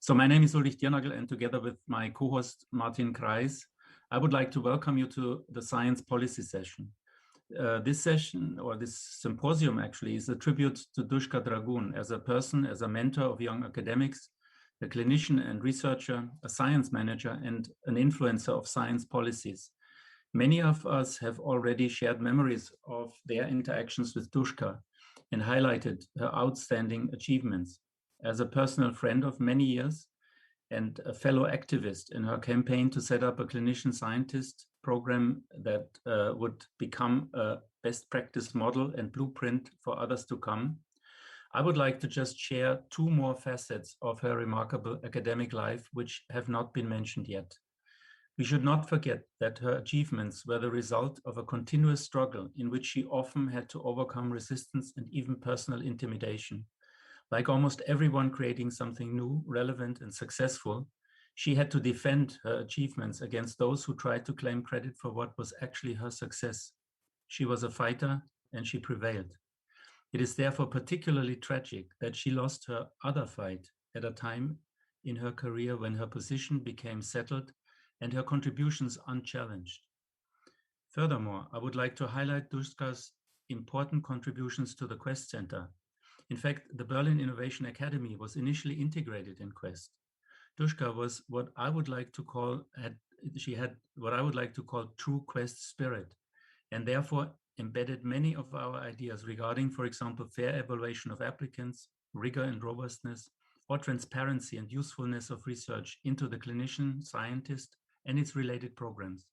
So my name is Ulrich Dirnagl, and together with my co-host Martin Kreis, I would like to welcome you to the Science Policy Session. This session, or this symposium actually, is a tribute to Duška Dragun as a person, as a mentor of young academics, a clinician and researcher, a science manager, and an influencer of science policies. Many of us have already shared memories of their interactions with Duška and highlighted her outstanding achievements. As a personal friend of many years and a fellow activist in her campaign to set up a clinician scientist program that would become a best practice model and blueprint for others to come, I would like to just share two more facets of her remarkable academic life which have not been mentioned yet. We should not forget that her achievements were the result of a continuous struggle in which she often had to overcome resistance and even personal intimidation. Like almost everyone creating something new, relevant, and successful, she had to defend her achievements against those who tried to claim credit for what was actually her success. She was a fighter, and she prevailed. It is therefore particularly tragic that she lost her other fight at a time in her career when her position became settled and her contributions unchallenged. Furthermore, I would like to highlight Duška's important contributions to the Quest Center. In fact, the Berlin Innovation Academy was initially integrated in Quest. Duška was what I would like to call, she had what I would like to call true Quest spirit, and therefore embedded many of our ideas regarding, for example, fair evaluation of applicants, rigor and robustness, or transparency and usefulness of research into the clinician, scientist, and its related programs.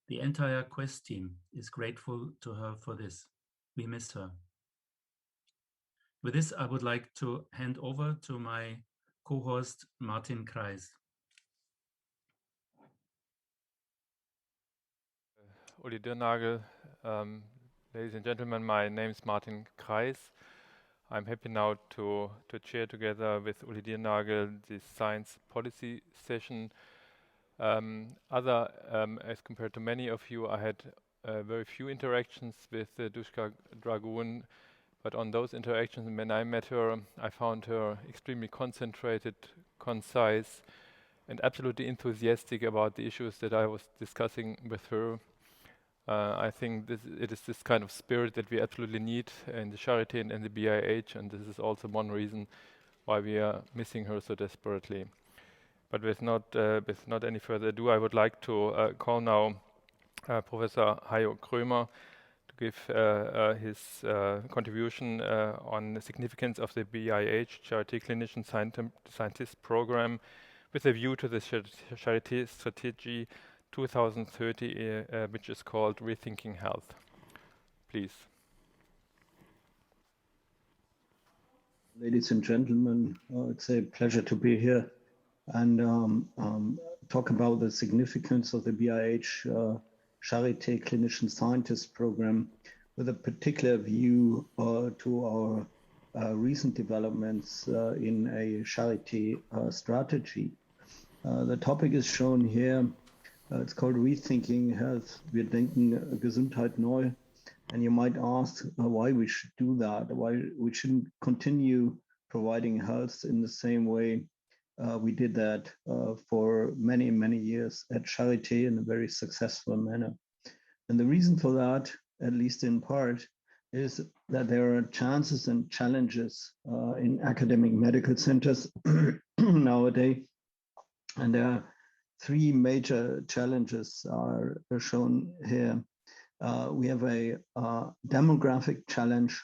The entire Quest team is grateful to her for this. We miss her. With this, I would like to hand over to my co-host, Martin Kreis. Ulrich Dirnagl, ladies and gentlemen, my name is Martin Kreis. I'm happy now to chair together with Ulrich Dirnagl this science policy session. As compared to many of you, I had very few interactions with Duška Dragun. But on those interactions, when I met her, I found her extremely concentrated, concise, and absolutely enthusiastic about the issues that I was discussing with her. I think it is this kind of spirit that we absolutely need in the Charité and in the BIH, and this is also one reason why we are missing her so desperately. But with not any further ado, I would like to call now Professor Heyo Kroemer to give his contribution on the significance of the BIH, Charité Clinician Scientist Program, with a view to the Charité Strategy 2030, which is called Rethinking Health. Please. Ladies and gentlemen, it's a pleasure to be here and talk about the significance of the BIH Charité Clinician Scientist Program with a particular view to our recent developments in a Charité strategy. The topic is shown here. It's called Rethinking Health. Wir denken Gesundheit neu. And you might ask why we should do that, why we shouldn't continue providing health in the same way we did that for many, many years at Charité in a very successful manner. And the reason for that, at least in part, is that there are chances and challenges in academic medical centers nowadays. And there are three major challenges are shown here. We have a demographic challenge.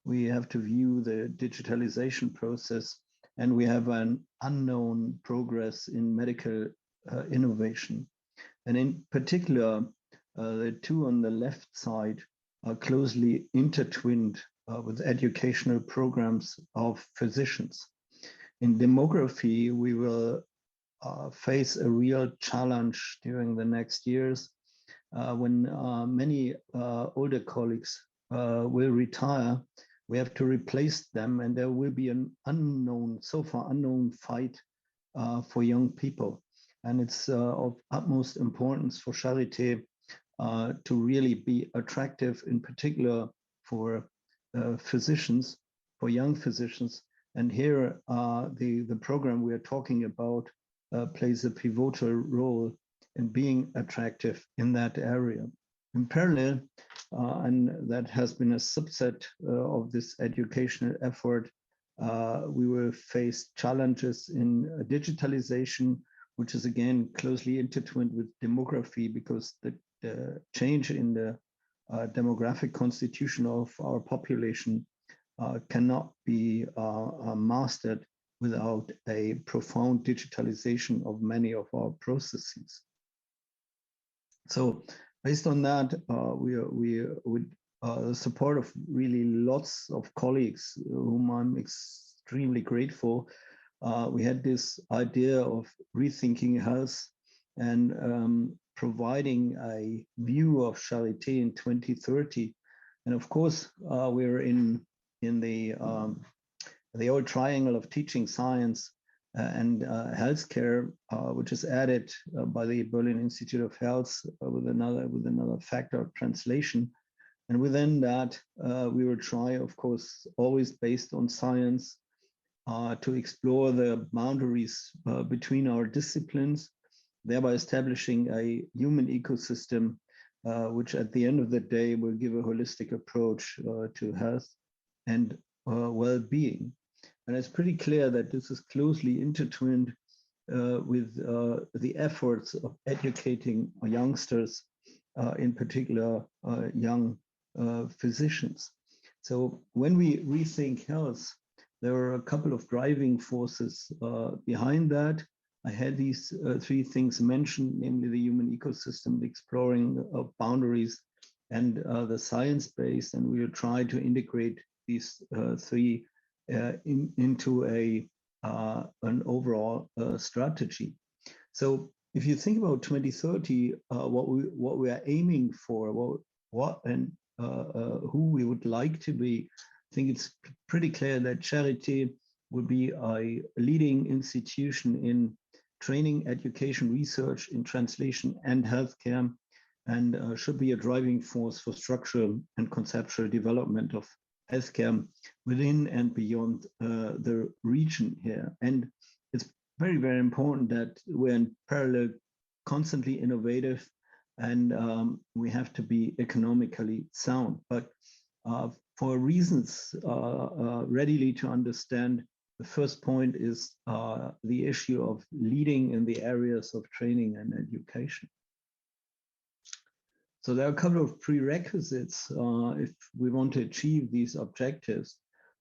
We have to view the digitalization process, and we have an unknown progress in medical innovation. And in particular, the two on the left side are closely intertwined with educational programs of physicians. In demography, we will face a real challenge during the next years when many older colleagues will retire. We have to replace them, and there will be an so far unknown fight for young people. And it's of utmost importance for Charité to really be attractive, in particular for physicians, for young physicians, And here, the program we are talking about plays a pivotal role in being attractive in that area. In parallel, and that has been a subset of this educational effort, we will face challenges in digitalization, which is again closely intertwined with demography, because the change in the demographic constitution of our population cannot be mastered without a profound digitalization of many of our processes. So based on that, with the support of really lots of colleagues whom I'm extremely grateful, we had this idea of rethinking health and providing a view of Charité in 2030. And of course, we're in the old triangle of teaching science and healthcare, which is added by the Berlin Institute of Health with another factor of translation. And within that, we will try, of course, always based on science, to explore the boundaries between our disciplines, thereby establishing a human ecosystem, which at the end of the day will give a holistic approach to health and well-being. And it's pretty clear that this is closely intertwined with the efforts of educating youngsters, in particular young physicians. So when we rethink health, there are a couple of driving forces behind that. I had these three things mentioned, namely the human ecosystem, the exploring of boundaries, and the science-based, and we will try to integrate these three into an overall strategy. So if you think about 2030, what we are aiming for, what and who we would like to be, I think it's pretty clear that Charité would be a leading institution in training, education, research in translation and healthcare, and should be a driving force for structural and conceptual development of healthcare within and beyond the region here. And it's very, very important that we're in parallel, constantly innovative, and we have to be economically sound. But for reasons readily to understand, the first point is the issue of leading in the areas of training and education. So there are a couple of prerequisites if we want to achieve these objectives.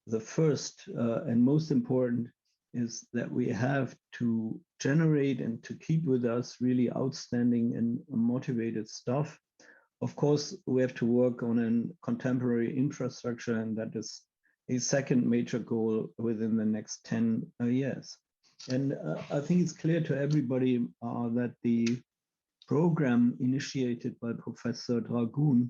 The first and most important is that we have to generate and to keep with us really outstanding and motivated staff. Of course, we have to work on a contemporary infrastructure, and that is a second major goal within the next 10 years. And I think it's clear to everybody that the program initiated by Professor Dragun,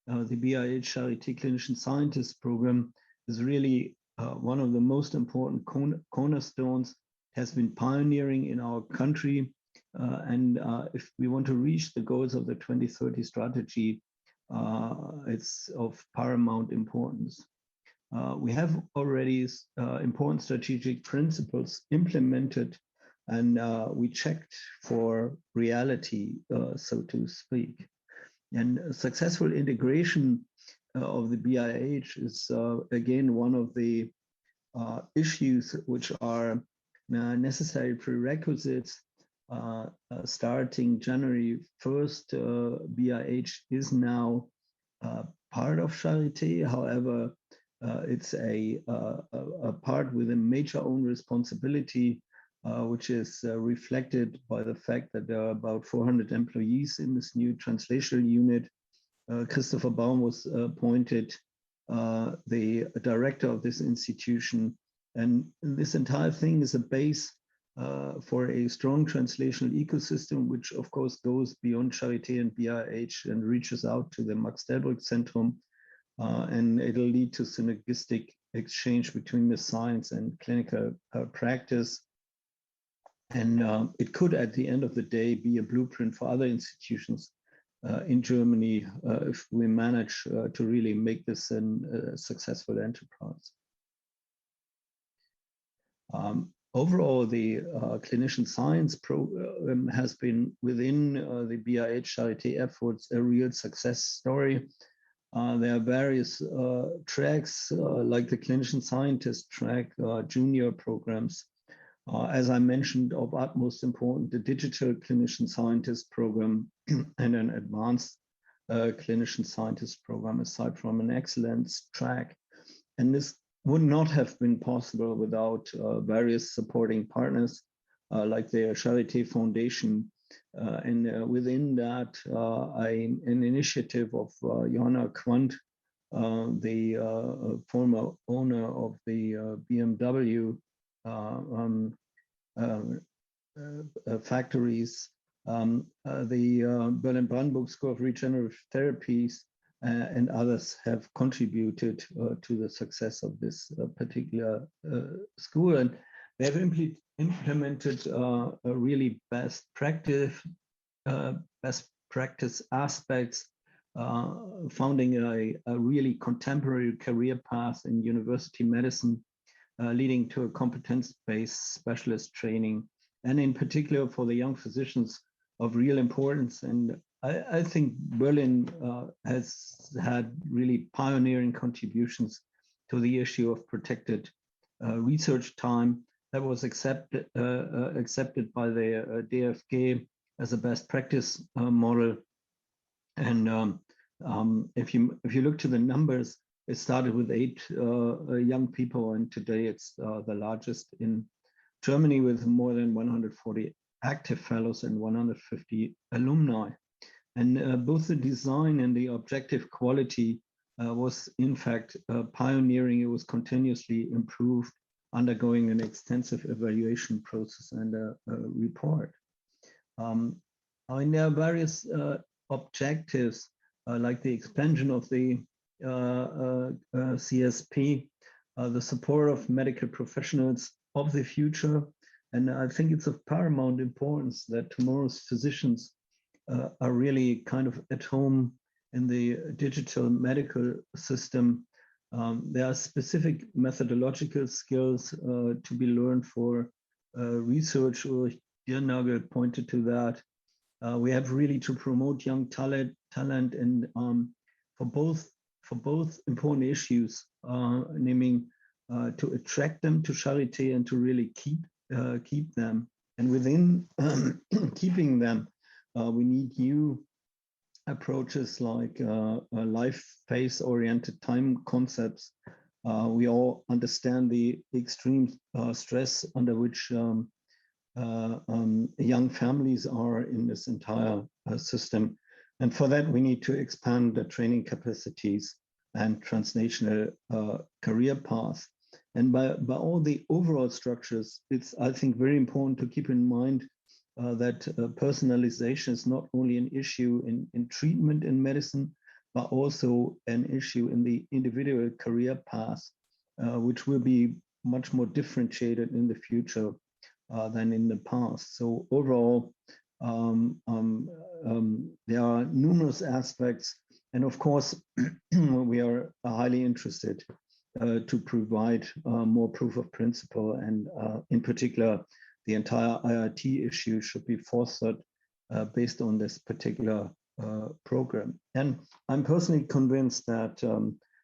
the BIH Charité Clinician Scientist program, is really one of the most important cornerstones, has been pioneering in our country. And if we want to reach the goals of the 2030 strategy, it's of paramount importance. We have already important strategic principles implemented, and we checked for reality, so to speak. And successful integration of the BIH is, again, one of the issues which are necessary prerequisites. Starting January 1st, BIH is now part of Charité. However, it's a part with a major own responsibility, which is reflected by the fact that there are about 400 employees in this new translational unit. Christopher Baum was appointed the director of this institution, and this entire thing is a base for a strong translational ecosystem, which of course goes beyond Charité and BIH and reaches out to the Max Delbrück Zentrum, and it'll lead to synergistic exchange between the science and clinical practice. And it could, at the end of the day, be a blueprint for other institutions in Germany if we manage to really make this a successful enterprise. Overall, the clinician science program has been within the BIH Charité efforts a real success story. There are various tracks like the clinician scientist track, junior programs. As I mentioned, of utmost importance, the digital clinician scientist program and an advanced clinician scientist program, aside from an excellence track. And this would not have been possible without various supporting partners like the Charité Foundation. And within that, an initiative of Johanna Quandt, the former owner of the BMW factories, the Berlin-Brandenburg School of Regenerative Therapies, and others have contributed to the success of this particular school. And they have implemented a really best practice aspects, founding a really contemporary career path in university medicine, leading to a competence-based specialist training, and in particular for the young physicians of real importance. And I think Berlin has had really pioneering contributions to the issue of protected research time that was accepted by the DFG as a best practice model. And if you look to the numbers, it started with 8 young people, and today it's the largest in Germany with more than 140 active fellows and 150 alumni. And both the design and the objective quality was in fact pioneering. It was continuously improved, undergoing an extensive evaluation process and a report. I mean, there are various objectives like the expansion of the CSP, the support of medical professionals of the future. And I think it's of paramount importance that tomorrow's physicians are really kind of at home in the digital medical system. There are specific methodological skills to be learned for research. Ulrich Dirnagl pointed to that. We have really to promote young talent and for both important issues, naming to attract them to Charité and to really keep them. And within keeping them, we need new approaches like life phase oriented time concepts. We all understand the extreme stress under which young families are in this entire system. And for that, we need to expand the training capacities and transnational career paths. And by all the overall structures, it's, I think, very important to keep in mind that personalization is not only an issue in treatment in medicine, but also an issue in the individual career path, which will be much more differentiated in the future than in the past. So overall, there are numerous aspects. And of course, we are highly interested to provide more proof of principle. And in particular, the entire IIT issue should be fostered based on this particular program. And I'm personally convinced that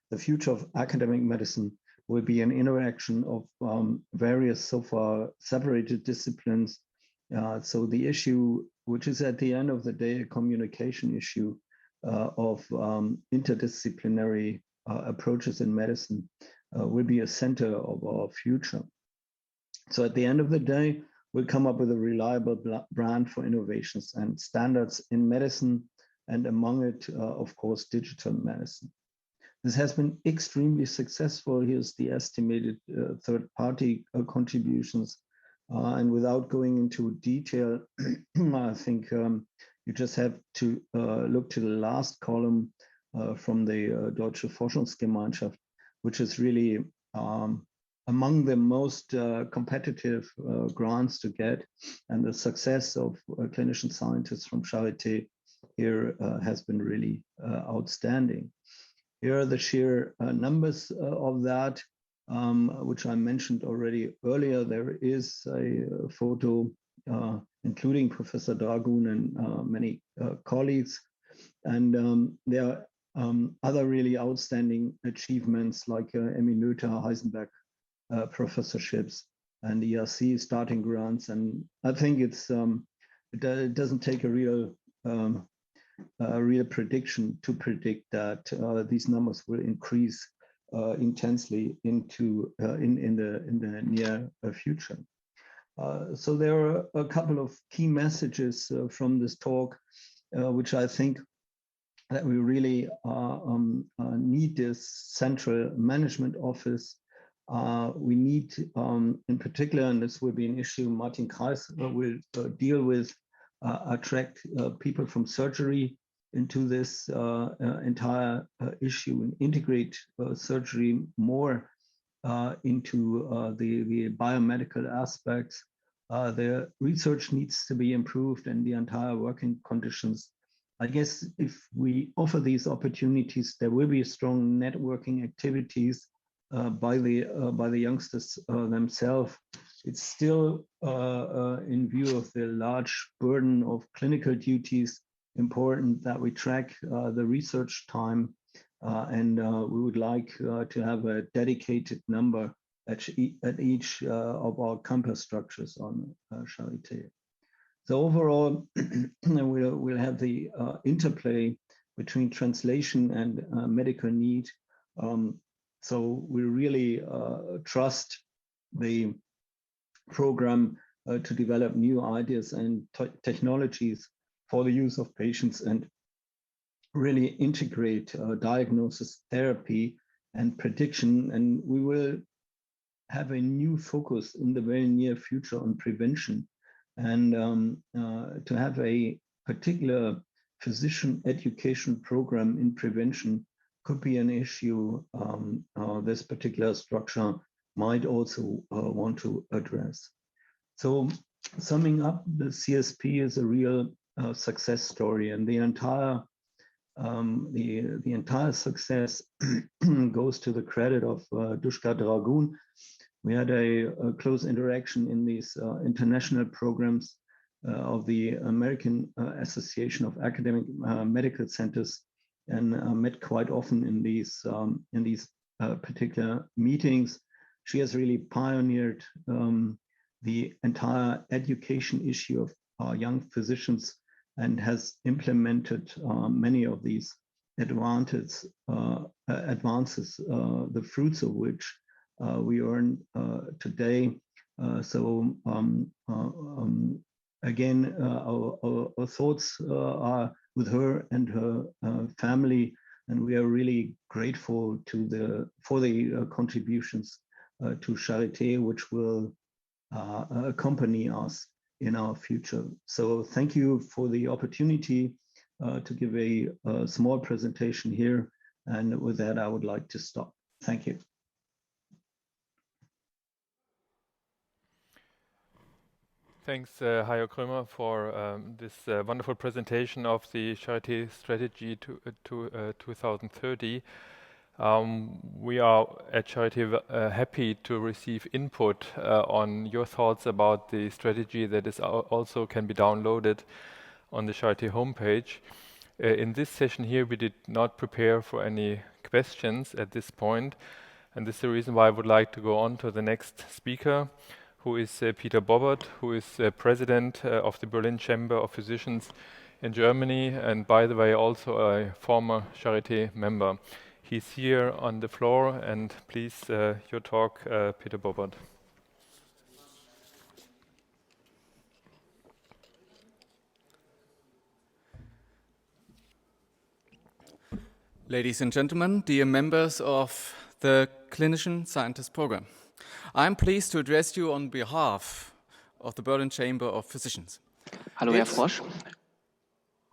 the future of academic medicine will be an interaction of various so far separated disciplines. So the issue, which is at the end of the day a communication issue of interdisciplinary approaches in medicine, will be a center of our future. So at the end of the day, we'll come up with a reliable brand for innovations and standards in medicine, and among it, of course, digital medicine. This has been extremely successful. Here's the estimated third-party contributions. And without going into detail, I think you just have to look to the last column from the Deutsche Forschungsgemeinschaft, which is really among the most competitive grants to get. And the success of clinician scientists from Charité here has been really outstanding. Here are the sheer numbers of that. which I mentioned already earlier. There is a photo including Professor Dragun and many colleagues. And there are other really outstanding achievements like Emmy Noether, Heisenberg professorships, and ERC starting grants. And I think it doesn't take a real prediction to predict that these numbers will increase intensely into in the near future. So there are a couple of key messages from this talk, which I think that we really need this central management office. We need, in particular, and this will be an issue Martin Kreis will deal with, attract people from surgery into this entire issue and integrate surgery more into the biomedical aspects. The research needs to be improved and the entire working conditions. I guess if we offer these opportunities, there will be strong networking activities by the youngsters themselves. It's still, in view of the large burden of clinical duties, important that we track the research time, and we would like to have a dedicated number at each of our campus structures on Charité. So overall, we'll have the interplay between translation and medical need. So we really trust the program to develop new ideas and technologies for the use of patients and really integrate diagnosis, therapy, and prediction. And we will have a new focus in the very near future on prevention, and to have a particular physician education program in prevention could be an issue this particular structure might also want to address. So summing up, the CSP is a real success story, and the entire success goes to the credit of Duška Dragun. We had a close interaction in these international programs of the American Association of Academic Medical Centers, and met quite often in these particular meetings. She has really pioneered the entire education issue of our young physicians and has implemented many of these advances, the fruits of which we earn today. Again, our thoughts are with her and her family, and we are really grateful for the contributions to Charité, which will accompany us in our future. So thank you for the opportunity to give a small presentation here. And with that, I would like to stop. Thank you. Thanks, Heyo Kroemer, for this wonderful presentation of the Charité strategy to 2030. We are at Charité happy to receive input on your thoughts about the strategy that is also can be downloaded on the Charité homepage. In this session here, we did not prepare for any questions at this point, and this is the reason why I would like to go on to the next speaker, who is Peter Bobbert, who is president of the Berlin Chamber of Physicians in Germany, and by the way, also a former Charité member. He's here on the floor, and please, your talk, Peter Bobbert. Ladies and gentlemen, dear members of the Clinician Scientist Program, I'm pleased to address you on behalf of the Berlin Chamber of Physicians. Hallo, Herr Frosch.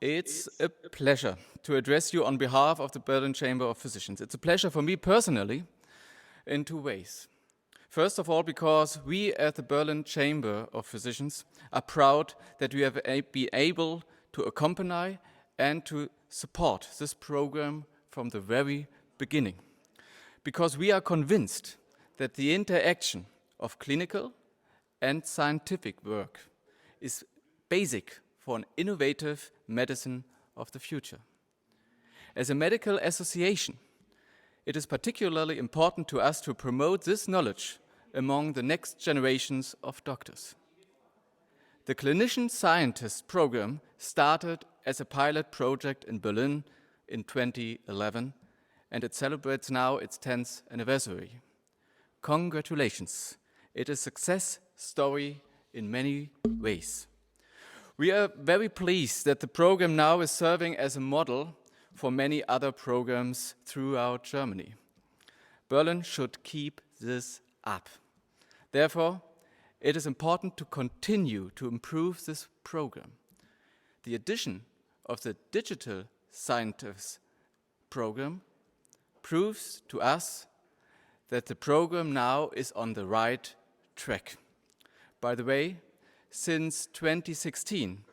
It's a pleasure to address you on behalf of the Berlin Chamber of Physicians. It's a pleasure for me personally in two ways. First of all, because we at the Berlin Chamber of Physicians are proud that we have been able to accompany and to support this program from the very beginning. Because we are convinced that the interaction of clinical and scientific work is basic for an innovative medicine of the future. As a medical association, it is particularly important to us to promote this knowledge among the next generations of doctors. The Clinician Scientist program started as a pilot project in Berlin in 2011, and it celebrates now its 10th anniversary. Congratulations. It is a success story in many ways. We are very pleased that the program now is serving as a model for many other programs throughout Germany. Berlin should keep this up. Therefore, it is important to continue to improve this program. The addition of the Digital Scientist program proves to us that the program now is on the right track. By the way, since 2016,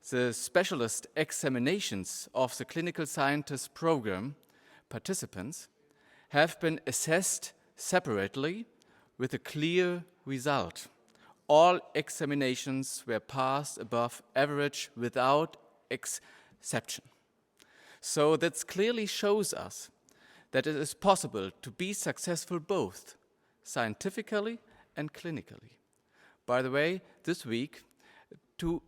the specialist examinations of the Clinical Scientist program participants have been assessed separately with a clear result. All examinations were passed above average without exception. So that clearly shows us that it is possible to be successful both scientifically and clinically. By the way, this week, 2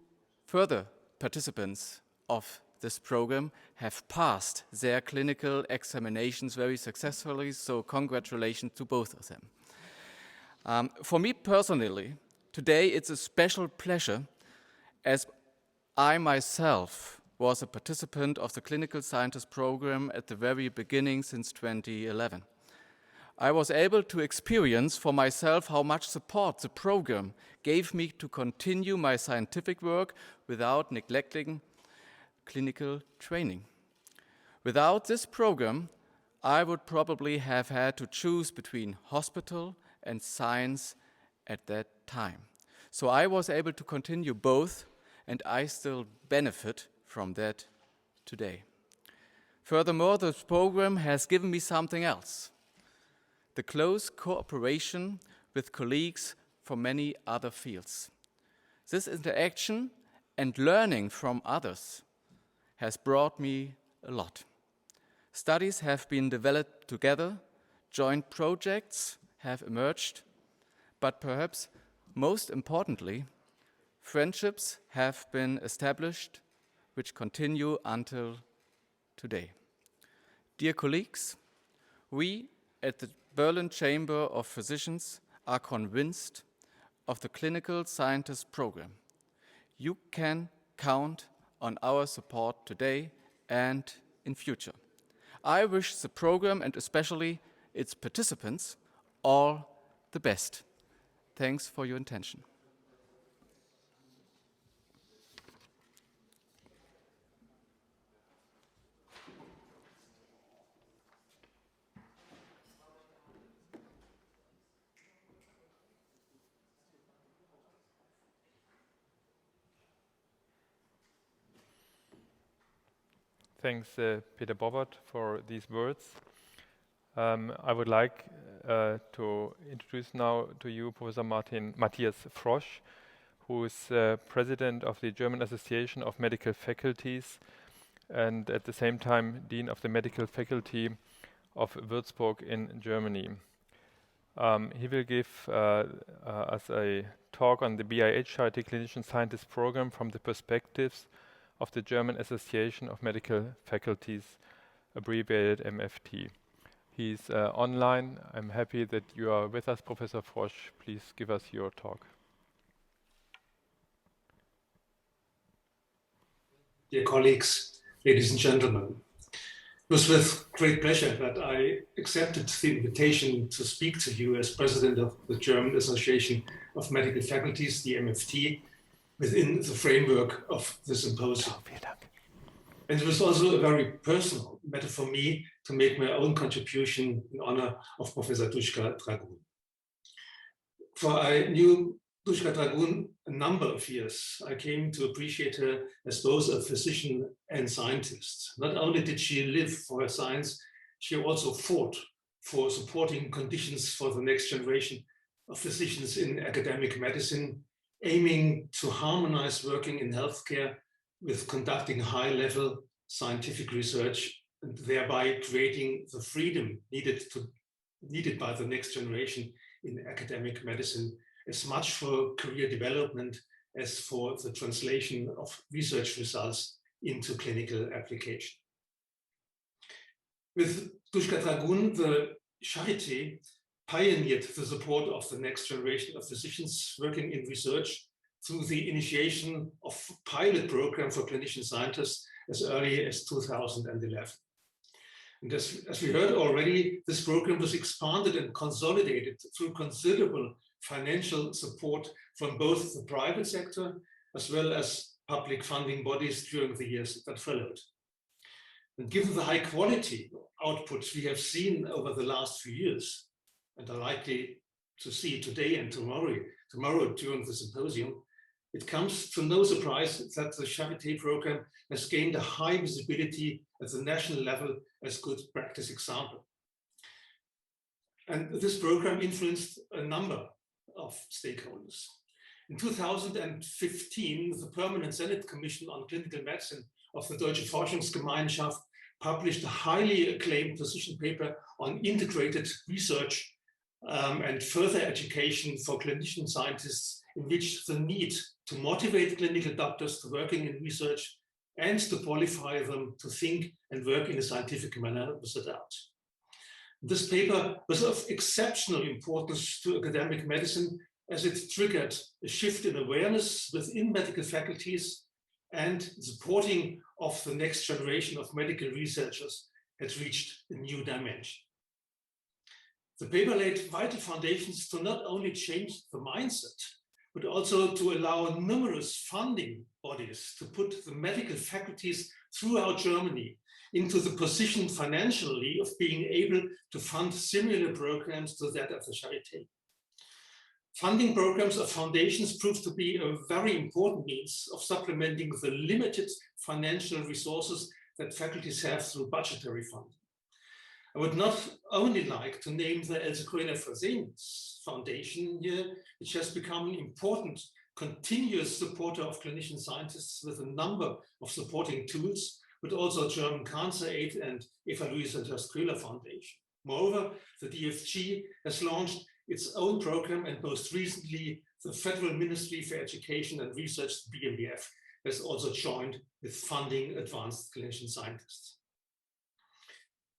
further participants of this program have passed their clinical examinations very successfully, so congratulations to both of them. For me personally, today it's a special pleasure, as I myself was a participant of the Clinical Scientist program at the very beginning since 2011. I was able to experience for myself how much support the program gave me to continue my scientific work without neglecting clinical training. Without this program, I would probably have had to choose between hospital and science at that time. So I was able to continue both, and I still benefit from that today. Furthermore, this program has given me something else: the close cooperation with colleagues from many other fields. This interaction and learning from others has brought me a lot. Studies have been developed together, joint projects have emerged, but perhaps most importantly, friendships have been established which continue until today. Dear colleagues, we at the Berlin Chamber of Physicians are convinced of the Clinical Scientist program. You can count on our support today and in future. I wish the program and especially its participants all the best. Thanks for your attention. Thanks, Peter Bobbert, for these words. I would like to introduce now to you Professor Matthias Frosch, who is President of the German Association of Medical Faculties and at the same time Dean of the Medical Faculty of Würzburg in Germany. He will give us a talk on the BIH Charité Clinician Scientist program from the perspectives of the German Association of Medical Faculties, abbreviated MFT. He's online. I'm happy that you are with us, Professor Frosch. Please give us your talk. Dear colleagues, ladies and gentlemen, it was with great pleasure that I accepted the invitation to speak to you as President of the German Association of Medical Faculties, the MFT, within the framework of the symposium. And it was also a very personal matter for me to make my own contribution in honor of Professor Dirnagl. For I knew Dirnagl a number of years. I came to appreciate her as both a physician and scientist. Not only did she live for her science, she also fought for supporting conditions for the next generation of physicians in academic medicine, aiming to harmonize working in healthcare with conducting high-level scientific research and thereby creating the freedom needed by the next generation in academic medicine, as much for career development as for the translation of research results into clinical application. With Duška Dragun, the Charité pioneered the support of the next generation of physicians working in research through the initiation of a pilot program for clinician scientists as early as 2011. And as we heard already, this program was expanded and consolidated through considerable financial support from both the private sector as well as public funding bodies during the years that followed. And given the high quality outputs we have seen over the last few years, and are likely to see today and tomorrow during the symposium, it comes to no surprise that the Charité program has gained a high visibility at the national level as good practice example. And this program influenced a number of stakeholders. In 2015, the Permanent Senate Commission on Clinical Medicine of the Deutsche Forschungsgemeinschaft published a highly acclaimed position paper on integrated research and further education for clinician scientists, in which the need to motivate clinical doctors to working in research and to qualify them to think and work in a scientific manner was set out. This paper was of exceptional importance to academic medicine as it triggered a shift in awareness within medical faculties, and supporting of the next generation of medical researchers had reached a new dimension. The paper laid vital foundations to not only change the mindset, but also to allow numerous funding bodies to put the medical faculties throughout Germany into the position financially of being able to fund similar programs to that of the Charité. Funding programs of foundations proved to be a very important means of supplementing the limited financial resources that faculties have through budgetary funding. I would not only like to name the Else Kroener Foundation here, which has become an important continuous supporter of clinician scientists with a number of supporting tools, but also German Cancer Aid and Eva Louise and Horst Köhler Foundation. Moreover, the DFG has launched its own program, and most recently, the Federal Ministry for Education and Research, BMBF, has also joined with funding advanced clinician scientists.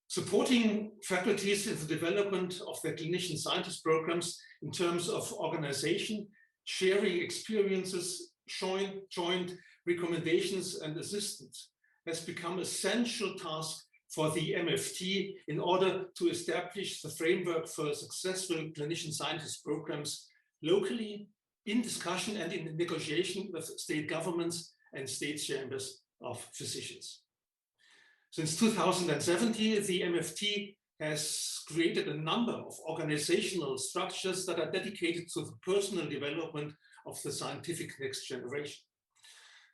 Supporting faculties in the development of their clinician scientist programs in terms of organization, sharing experiences, joint recommendations and assistance has become an essential task for the MFT in order to establish the framework for successful clinician scientist programs locally, in discussion and in negotiation with state governments and state chambers of physicians. Since 2017, the MFT has created a number of organizational structures that are dedicated to the personal development of the scientific next generation.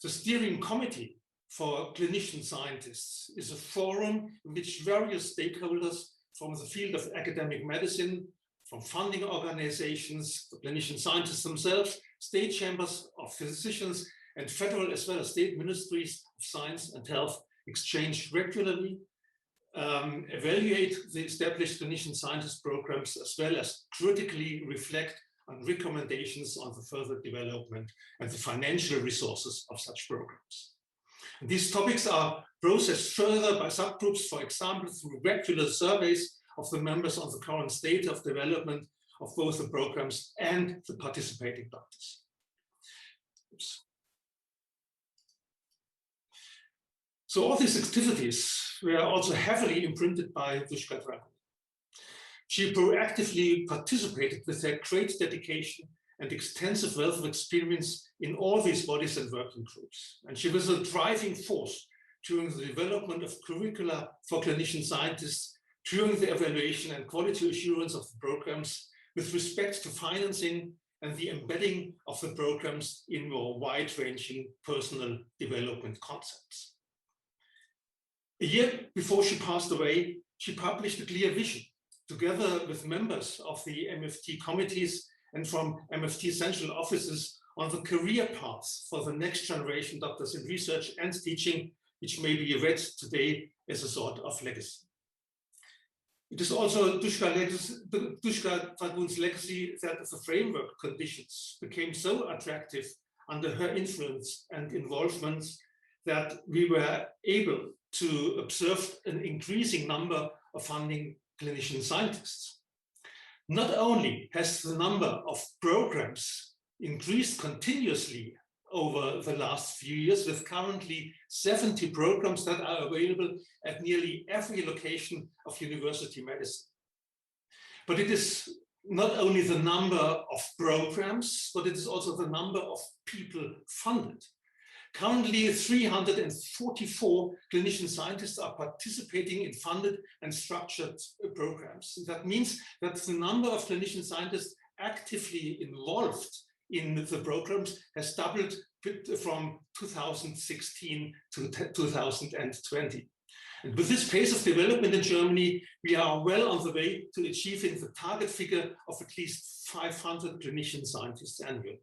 The steering committee for clinician scientists is a forum in which various stakeholders from the field of academic medicine, from funding organizations, the clinician scientists themselves, state chambers of physicians, and federal as well as state ministries of science and health exchange regularly, evaluate the established clinician scientist programs, as well as critically reflect on recommendations on the further development and the financial resources of such programs. And these topics are processed further by subgroups, for example, through regular surveys of the members on the current state of development of both the programs and the participating doctors. Oops. So all these activities were also heavily imprinted by Duška Dragun. She proactively participated with her great dedication and extensive wealth of experience in all these bodies and working groups. And she was a driving force during the development of curricula for clinician scientists, during the evaluation and quality assurance of the programs, with respect to financing and the embedding of the programs in more wide-ranging personal development concepts. A year before she passed away, she published a clear vision together with members of the MFT committees and from MFT central offices, on the career paths for the next generation doctors in research and teaching, which may be read today as a sort of legacy. It is also Dushka Dragun's legacy that the framework conditions became so attractive under her influence and involvement that we were able to observe an increasing number of funding clinician scientists. Not only has the number of programs increased continuously over the last few years, with currently 70 programs that are available at nearly every location of university medicine. But it is not only the number of programs, but it is also the number of people funded. Currently, 344 clinician scientists are participating in funded and structured programs. That means that the number of clinician scientists actively involved in the programs has doubled from 2016 to 2020. And with this pace of development in Germany, we are well on the way to achieving the target figure of at least 500 clinician scientists annually.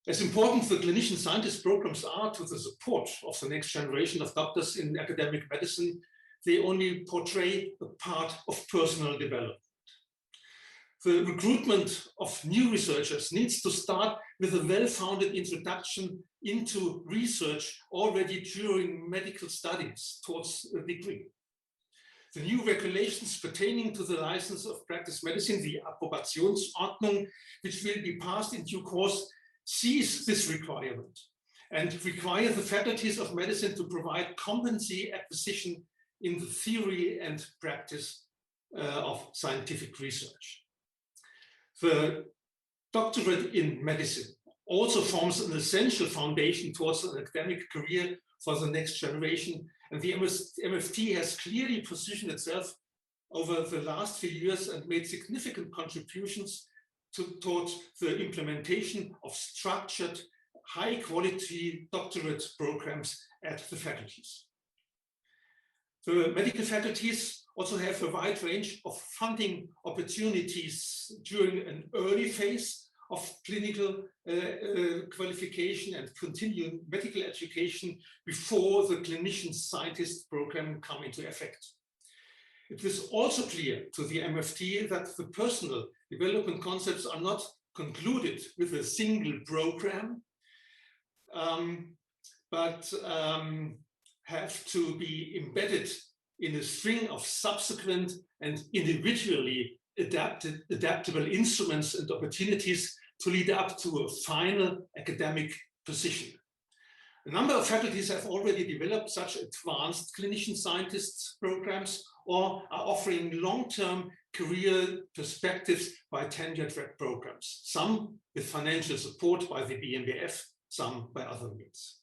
As important the clinician scientist programs are to the support of the next generation of doctors in academic medicine, they only portray a part of personal development. The recruitment of new researchers needs to start with a well-founded introduction into research already during medical studies towards a degree. The new regulations pertaining to the license of practice medicine, the Approbationsordnung, which will be passed in due course, sees this requirement and require the faculties of medicine to provide competency acquisition in the theory and practice of scientific research. The doctorate in medicine also forms an essential foundation towards an academic career for the next generation. And the MFT has clearly positioned itself over the last few years and made significant contributions towards the implementation of structured, high-quality doctorate programs at the faculties. The medical faculties also have a wide range of funding opportunities during an early phase of clinical qualification and continuing medical education before the clinician scientist program come into effect. It is also clear to the MFT that the personal development concepts are not concluded with a single program, but have to be embedded in a string of subsequent and individually adaptable instruments and opportunities to lead up to a final academic position. A number of faculties have already developed such advanced clinician scientists programs or are offering long-term career perspectives by tenure-track programs, some with financial support by the BMBF, some by other means.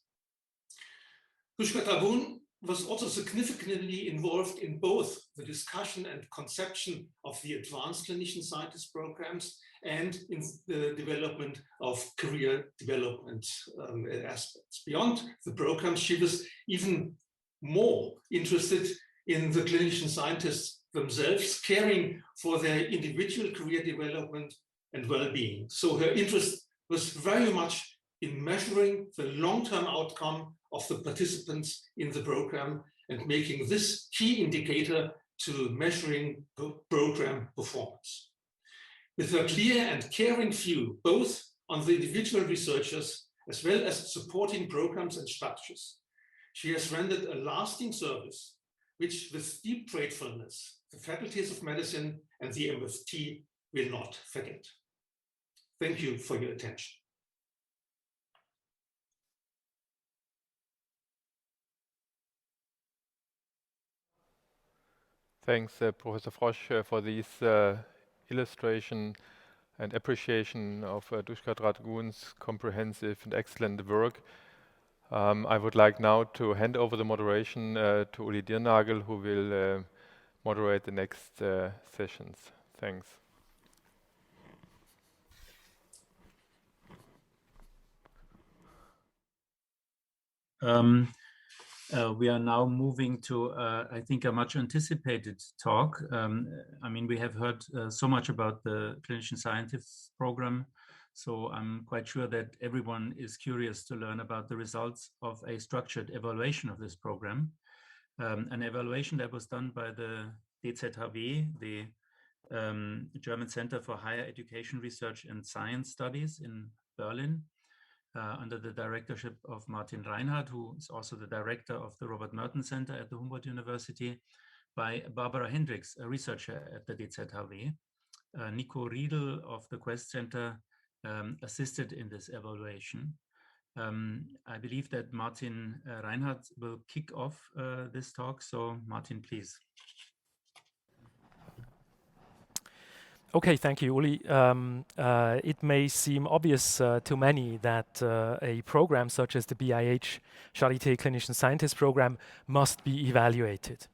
Dushka Dragun was also significantly involved in both the discussion and conception of the advanced clinician scientist programs and in the development of career development aspects. Beyond the program, she was even more interested in the clinician scientists themselves, caring for their individual career development and well-being. So her interest was very much in measuring the long-term outcome of the participants in the program and making this key indicator to measuring program performance. With her clear and caring view, both on the individual researchers as well as supporting programs and structures, she has rendered a lasting service, which with deep gratefulness, the faculties of medicine and the MFT will not forget. Thank you for your attention. Thanks, Professor Frosch, for this illustration and appreciation of Dushka Dragun's comprehensive and excellent work. I would like now to hand over the moderation to Ulrich Dirnagl, who will moderate the next sessions. Thanks. We are now moving to, I think, a much anticipated talk. I mean, we have heard so much about the Clinician Scientists program, so I'm quite sure that everyone is curious to learn about the results of a structured evaluation of this program. An evaluation that was done by the DZHW, the German Center for Higher Education Research and Science Studies in Berlin, under the directorship of Martin Reinhart, who is also the director of the Robert Merton Center at the Humboldt University, by Barbara Hendriks, a researcher at the DZHW. Nico Riedel of the Quest Center assisted in this evaluation. I believe that Martin Reinhart will kick off this talk. So Martin, please. Okay, thank you, Uli. It may seem obvious to many that a program such as the BIH Charité Clinician Scientist program must be evaluated.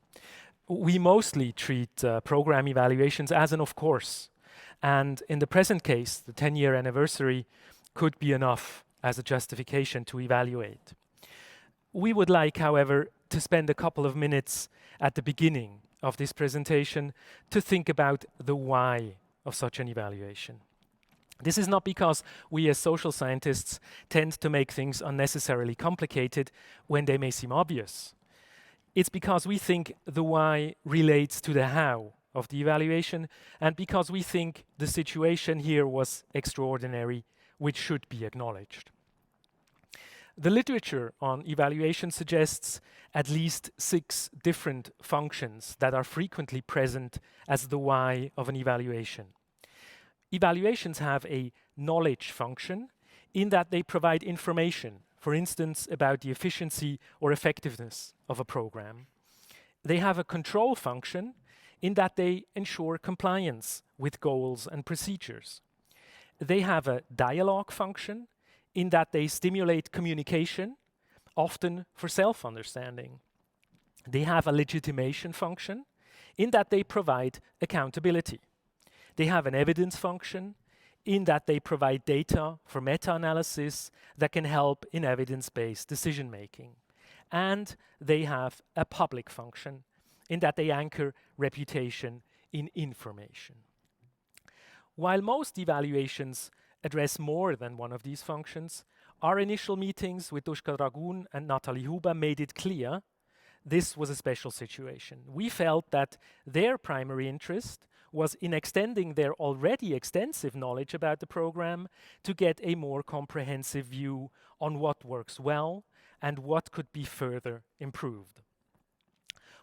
We mostly treat program evaluations as an of course, and in the present case, the 10-year anniversary could be enough as a justification to evaluate. We would like, however, to spend a couple of minutes at the beginning of this presentation to think about the why of such an evaluation. This is not because we as social scientists tend to make things unnecessarily complicated when they may seem obvious. It's because we think the why relates to the how of the evaluation, and because we think the situation here was extraordinary, which should be acknowledged. The literature on evaluation suggests at least 6 different functions that are frequently present as the why of an evaluation. Evaluations have a knowledge function in that they provide information, for instance, about the efficiency or effectiveness of a program. They have a control function in that they ensure compliance with goals and procedures. They have a dialogue function in that they stimulate communication, often for self-understanding. They have a legitimation function in that they provide accountability. They have an evidence function in that they provide data for meta-analysis that can help in evidence-based decision-making. And they have a public function in that they anchor reputation in information. While most evaluations address more than one of these functions, our initial meetings with Duška Dragun and Nathalie Huber made it clear this was a special situation. We felt that their primary interest was in extending their already extensive knowledge about the program to get a more comprehensive view on what works well and what could be further improved.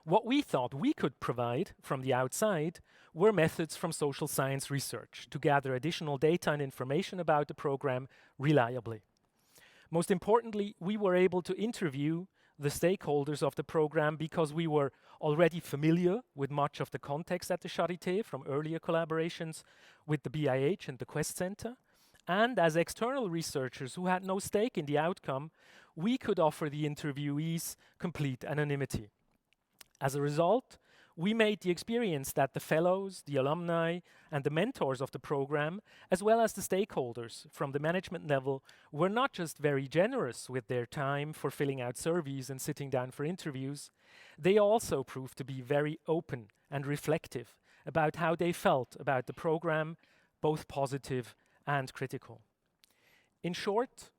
What we thought we could provide from the outside were methods from social science research to gather additional data and information about the program reliably. Most importantly, we were able to interview the stakeholders of the program because we were already familiar with much of the context at the Charité from earlier collaborations with the BIH and the Quest Center. And as external researchers who had no stake in the outcome, we could offer the interviewees complete anonymity. As a result, we made the experience that the fellows, the alumni, and the mentors of the program, as well as the stakeholders from the management level, were not just very generous with their time for filling out surveys and sitting down for interviews, they also proved to be very open and reflective about how they felt about the program, both positive and critical. In short,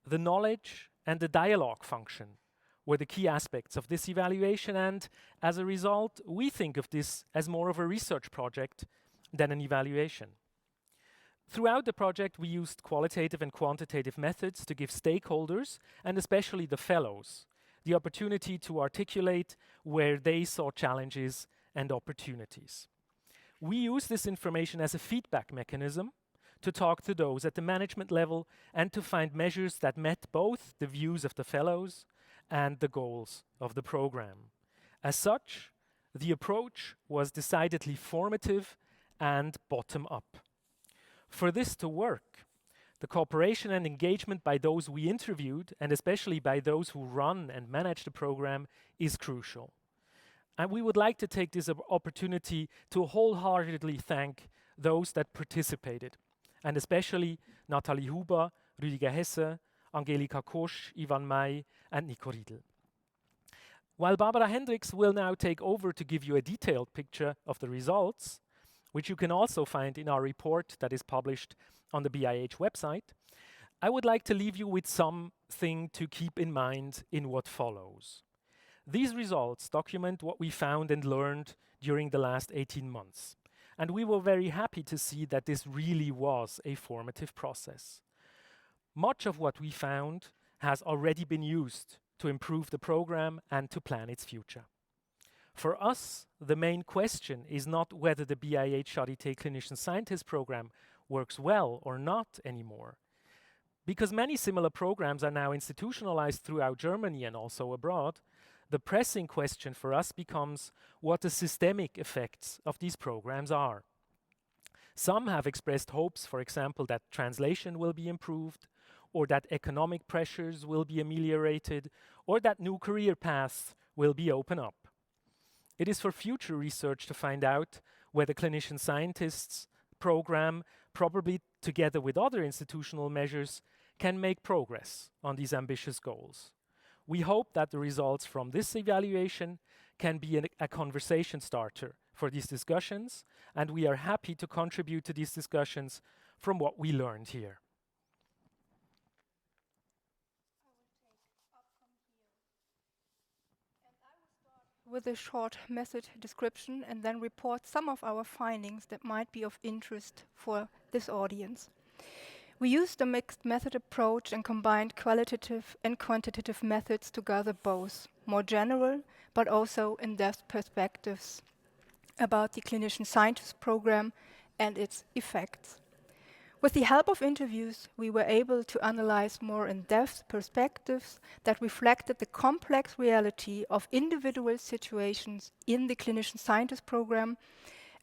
the knowledge and the dialogue function were the key aspects of this evaluation, and as a result, we think of this as more of a research project than an evaluation. Throughout the project, we used qualitative and quantitative methods to give stakeholders, and especially the fellows, the opportunity to articulate where they saw challenges and opportunities. We use this information as a feedback mechanism to talk to those at the management level and to find measures that met both the views of the fellows and the goals of the program. As such, the approach was decidedly formative and bottom-up. For this to work, the cooperation and engagement by those we interviewed, and especially by those who run and manage the program, is crucial. And we would like to take this opportunity to wholeheartedly thank those that participated, and especially Nathalie Huber, Rüdiger Hesse, Angelika Kosch, Ivan May, and Nico Riedel. While Barbara Hendriks will now take over to give you a detailed picture of the results, which you can also find in our report that is published on the BIH website, I would like to leave you with something to keep in mind in what follows. These results document what we found and learned during the last 18 months. And we were very happy to see that this really was a formative process. Much of what we found has already been used to improve the program and to plan its future. For us, the main question is not whether the BIH Charité Clinician Scientist program works well or not anymore. Because many similar programs are now institutionalized throughout Germany and also abroad, the pressing question for us becomes what the systemic effects of these programs are. Some have expressed hopes, for example, that translation will be improved, or that economic pressures will be ameliorated, or that new career paths will be opened up. It is for future research to find out whether clinician scientists program, probably together with other institutional measures, can make progress on these ambitious goals. We hope that the results from this evaluation can be a conversation starter for these discussions, and we are happy to contribute to these discussions from what we learned here. With a short method description and then report some of our findings that might be of interest for this audience. We used a mixed method approach and combined qualitative and quantitative methods to gather both more general but also in-depth perspectives about the clinician scientist program and its effects. With the help of interviews, we were able to analyze more in-depth perspectives that reflected the complex reality of individual situations in the clinician scientist program,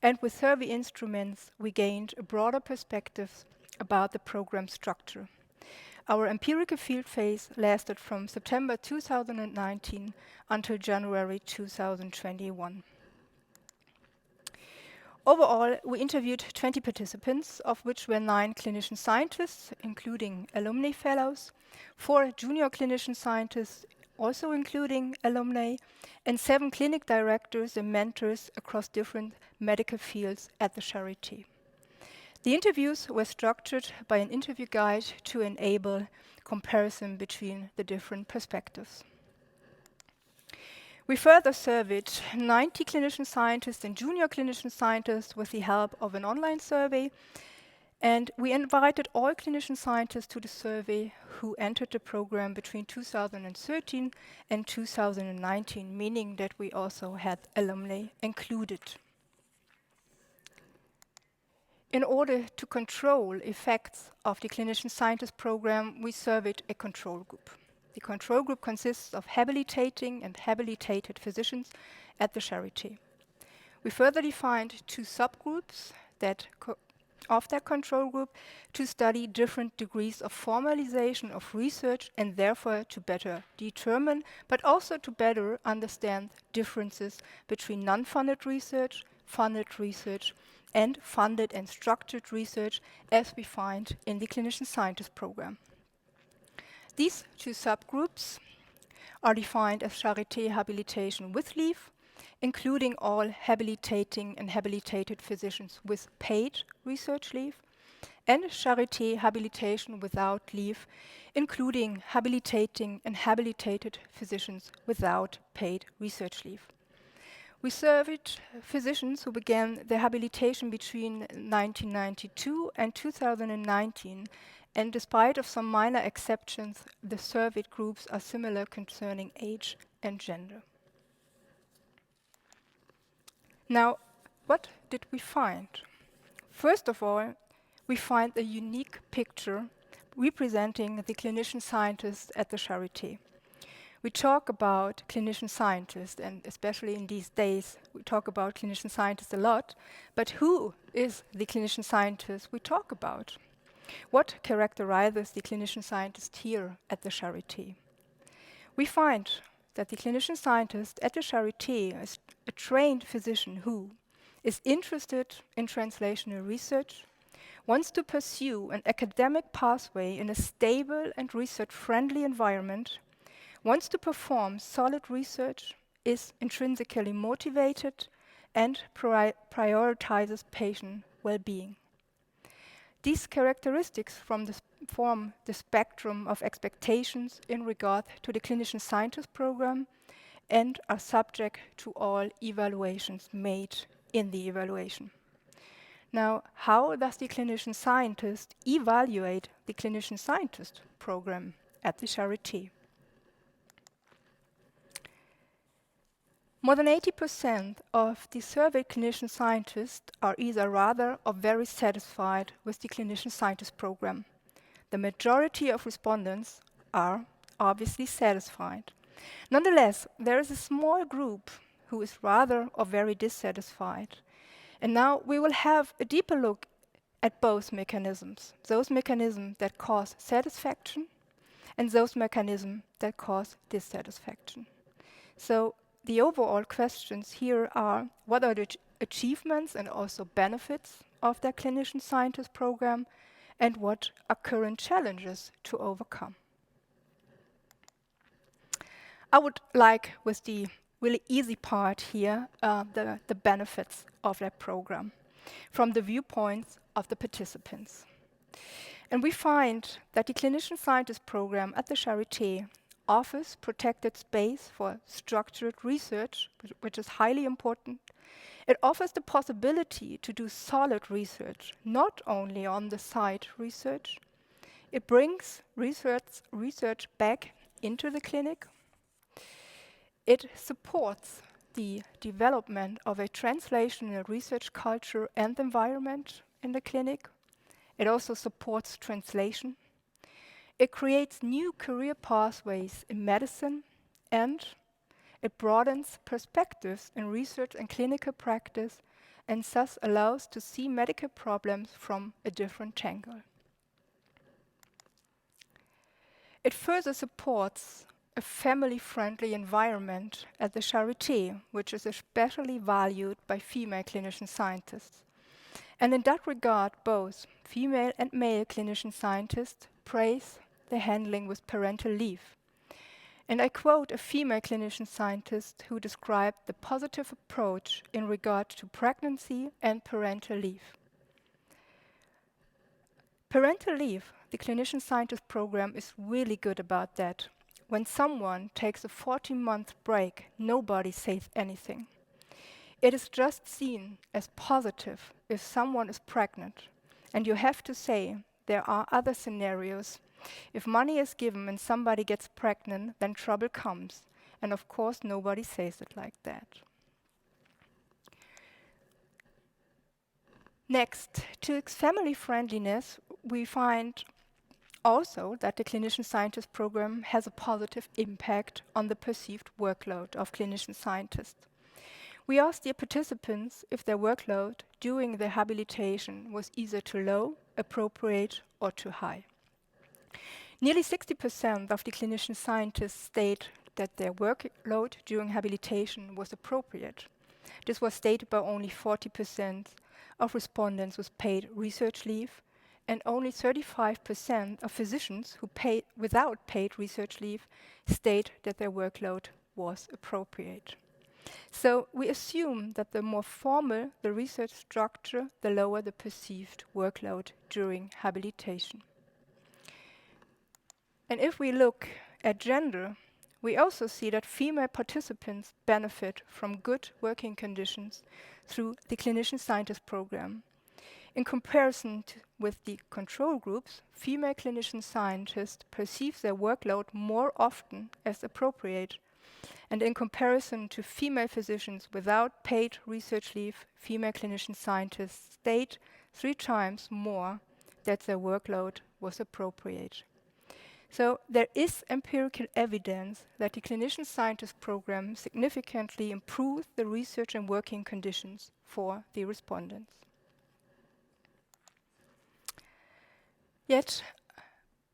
and with survey instruments, we gained a broader perspective about the program structure. Our empirical field phase lasted from September 2019 until January 2021. Overall, we interviewed 20 participants, of which were 9 clinician scientists, including alumni fellows, 4 junior clinician scientists, also including alumni, and 7 clinic directors and mentors across different medical fields at the Charité. The interviews were structured by an interview guide to enable comparison between the different perspectives. We further surveyed 90 clinician scientists and junior clinician scientists with the help of an online survey, and we invited all clinician scientists to the survey who entered the program between 2013 and 2019, meaning that we also had alumni included. In order to control effects of the clinician scientist program, we surveyed a control group. The control group consists of habilitating and habilitated physicians at the Charité. We further defined 2 subgroups of that control group to study different degrees of formalization of research and therefore to better determine, but also to better understand differences between non-funded research, funded research, and funded and structured research as we find in the clinician scientist program. These 2 subgroups are defined as Charité habilitation with leave, including all habilitating and habilitated physicians with paid research leave, and Charité habilitation without leave, including habilitating and habilitated physicians without paid research leave. We surveyed physicians who began their habilitation between 1992 and 2019, and despite of some minor exceptions, the surveyed groups are similar concerning age and gender. Now, what did we find? First of all, we find a unique picture representing the clinician scientists at the Charité. We talk about clinician scientists, and especially in these days, we talk about clinician scientists a lot, but who is the clinician scientist we talk about? What characterizes the clinician scientist here at the Charité? We find that the clinician scientist at the Charité is a trained physician who is interested in translational research, wants to pursue an academic pathway in a stable and research-friendly environment, wants to perform solid research, is intrinsically motivated and prioritizes patient well-being. These characteristics form the spectrum of expectations in regard to the clinician scientist program and are subject to all evaluations made in the evaluation. Now, how does the clinician scientist evaluate the clinician scientist program at the Charité? More than 80% of the surveyed clinician scientists are either rather or very satisfied with the clinician scientist program. The majority of respondents are obviously satisfied. Nonetheless, there is a small group who is rather or very dissatisfied. And now we will have a deeper look at both mechanisms, those mechanisms that cause satisfaction and those mechanisms that cause dissatisfaction. So the overall questions here are, what are the achievements and also benefits of the clinician scientist program, and what are current challenges to overcome? I would like, with the really easy part here, the benefits of that program from the viewpoints of the participants. And we find that the clinician scientist program at the Charité offers protected space for structured research, which is highly important. It offers the possibility to do solid research, not only on-the-site research. It brings research back into the clinic. It supports the development of a translational research culture and environment in the clinic. It also supports translation. It creates new career pathways in medicine, and it broadens perspectives in research and clinical practice, and thus allows to see medical problems from a different angle. It further supports a family-friendly environment at the Charité, which is especially valued by female clinician scientists. And in that regard, both female and male clinician scientists praise the handling with parental leave. And I quote a female clinician scientist who described the positive approach in regard to pregnancy and parental leave. Parental leave, the clinician scientist program is really good about that. When someone takes a 14-month break, nobody says anything. It is just seen as positive if someone is pregnant. And you have to say, there are other scenarios. If money is given and somebody gets pregnant, then trouble comes. And of course, nobody says it like that. Next, to its family friendliness, we find also that the clinician scientist program has a positive impact on the perceived workload of clinician scientists. We asked the participants if their workload during their habilitation was either too low, appropriate, or too high. Nearly 60% of the clinician scientists state that their workload during habilitation was appropriate. This was stated by only 40% of respondents with paid research leave, and only 35% of physicians who without paid research leave state that their workload was appropriate. So we assume that the more formal the research structure, the lower the perceived workload during habilitation. And if we look at gender, we also see that female participants benefit from good working conditions through the clinician scientist program. In comparison with the control groups, female clinician scientists perceive their workload more often as appropriate. And in comparison to female physicians without paid research leave, female clinician scientists state 3 times more that their workload was appropriate. So there is empirical evidence that the clinician scientist program significantly improves the research and working conditions for the respondents. Yet,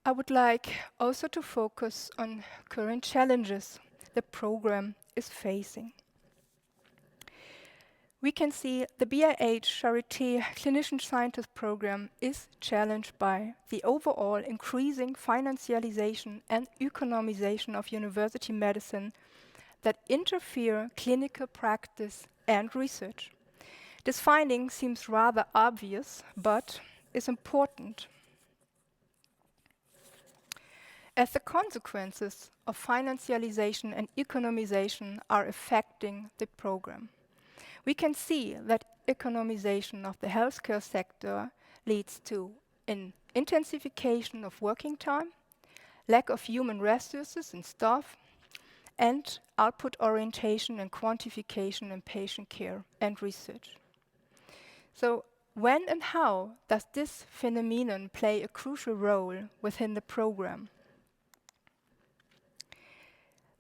I would like also to focus on current challenges the program is facing. We can see the BIH Charité Clinician Scientist program is challenged by the overall increasing financialization and economization of university medicine, that interfere clinical practice and research. This finding seems rather obvious, but is important, as the consequences of financialization and economization are affecting the program. We can see that economization of the healthcare sector leads to an intensification of working time, lack of human resources and staff, and output orientation and quantification in patient care and research. So when and how does this phenomenon play a crucial role within the program?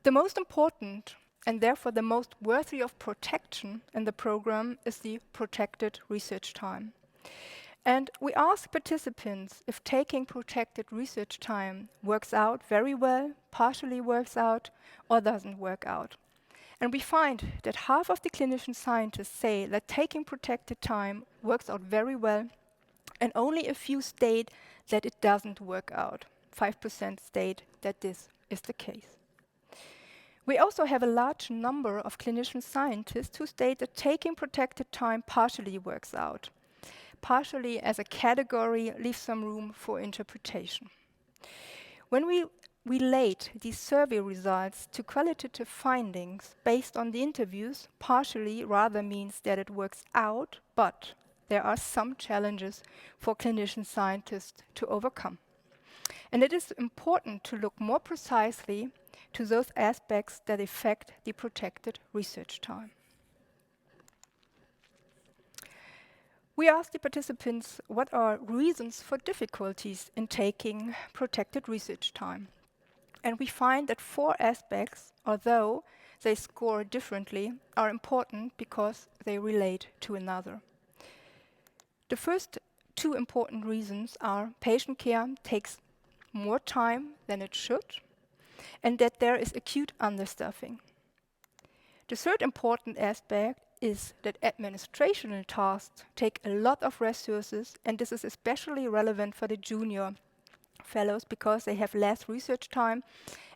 The most important and therefore the most worthy of protection in the program is the protected research time. And we ask participants if taking protected research time works out very well, partially works out, or doesn't work out. And we find that half of the clinician scientists say that taking protected time works out very well, and only a few state that it doesn't work out. 5% state that this is the case. We also have a large number of clinician scientists who state that taking protected time partially works out. Partially as a category leaves some room for interpretation. When we relate these survey results to qualitative findings based on the interviews, partially rather means that it works out, but there are some challenges for clinician scientists to overcome. And it is important to look more precisely to those aspects that affect the protected research time. We asked the participants what are reasons for difficulties in taking protected research time. And we find that 4 aspects, although they score differently, are important because they relate to another. The first 2 important reasons are patient care takes more time than it should, and that there is acute understaffing. The third important aspect is that administrational tasks take a lot of resources, and this is especially relevant for the junior fellows because they have less research time,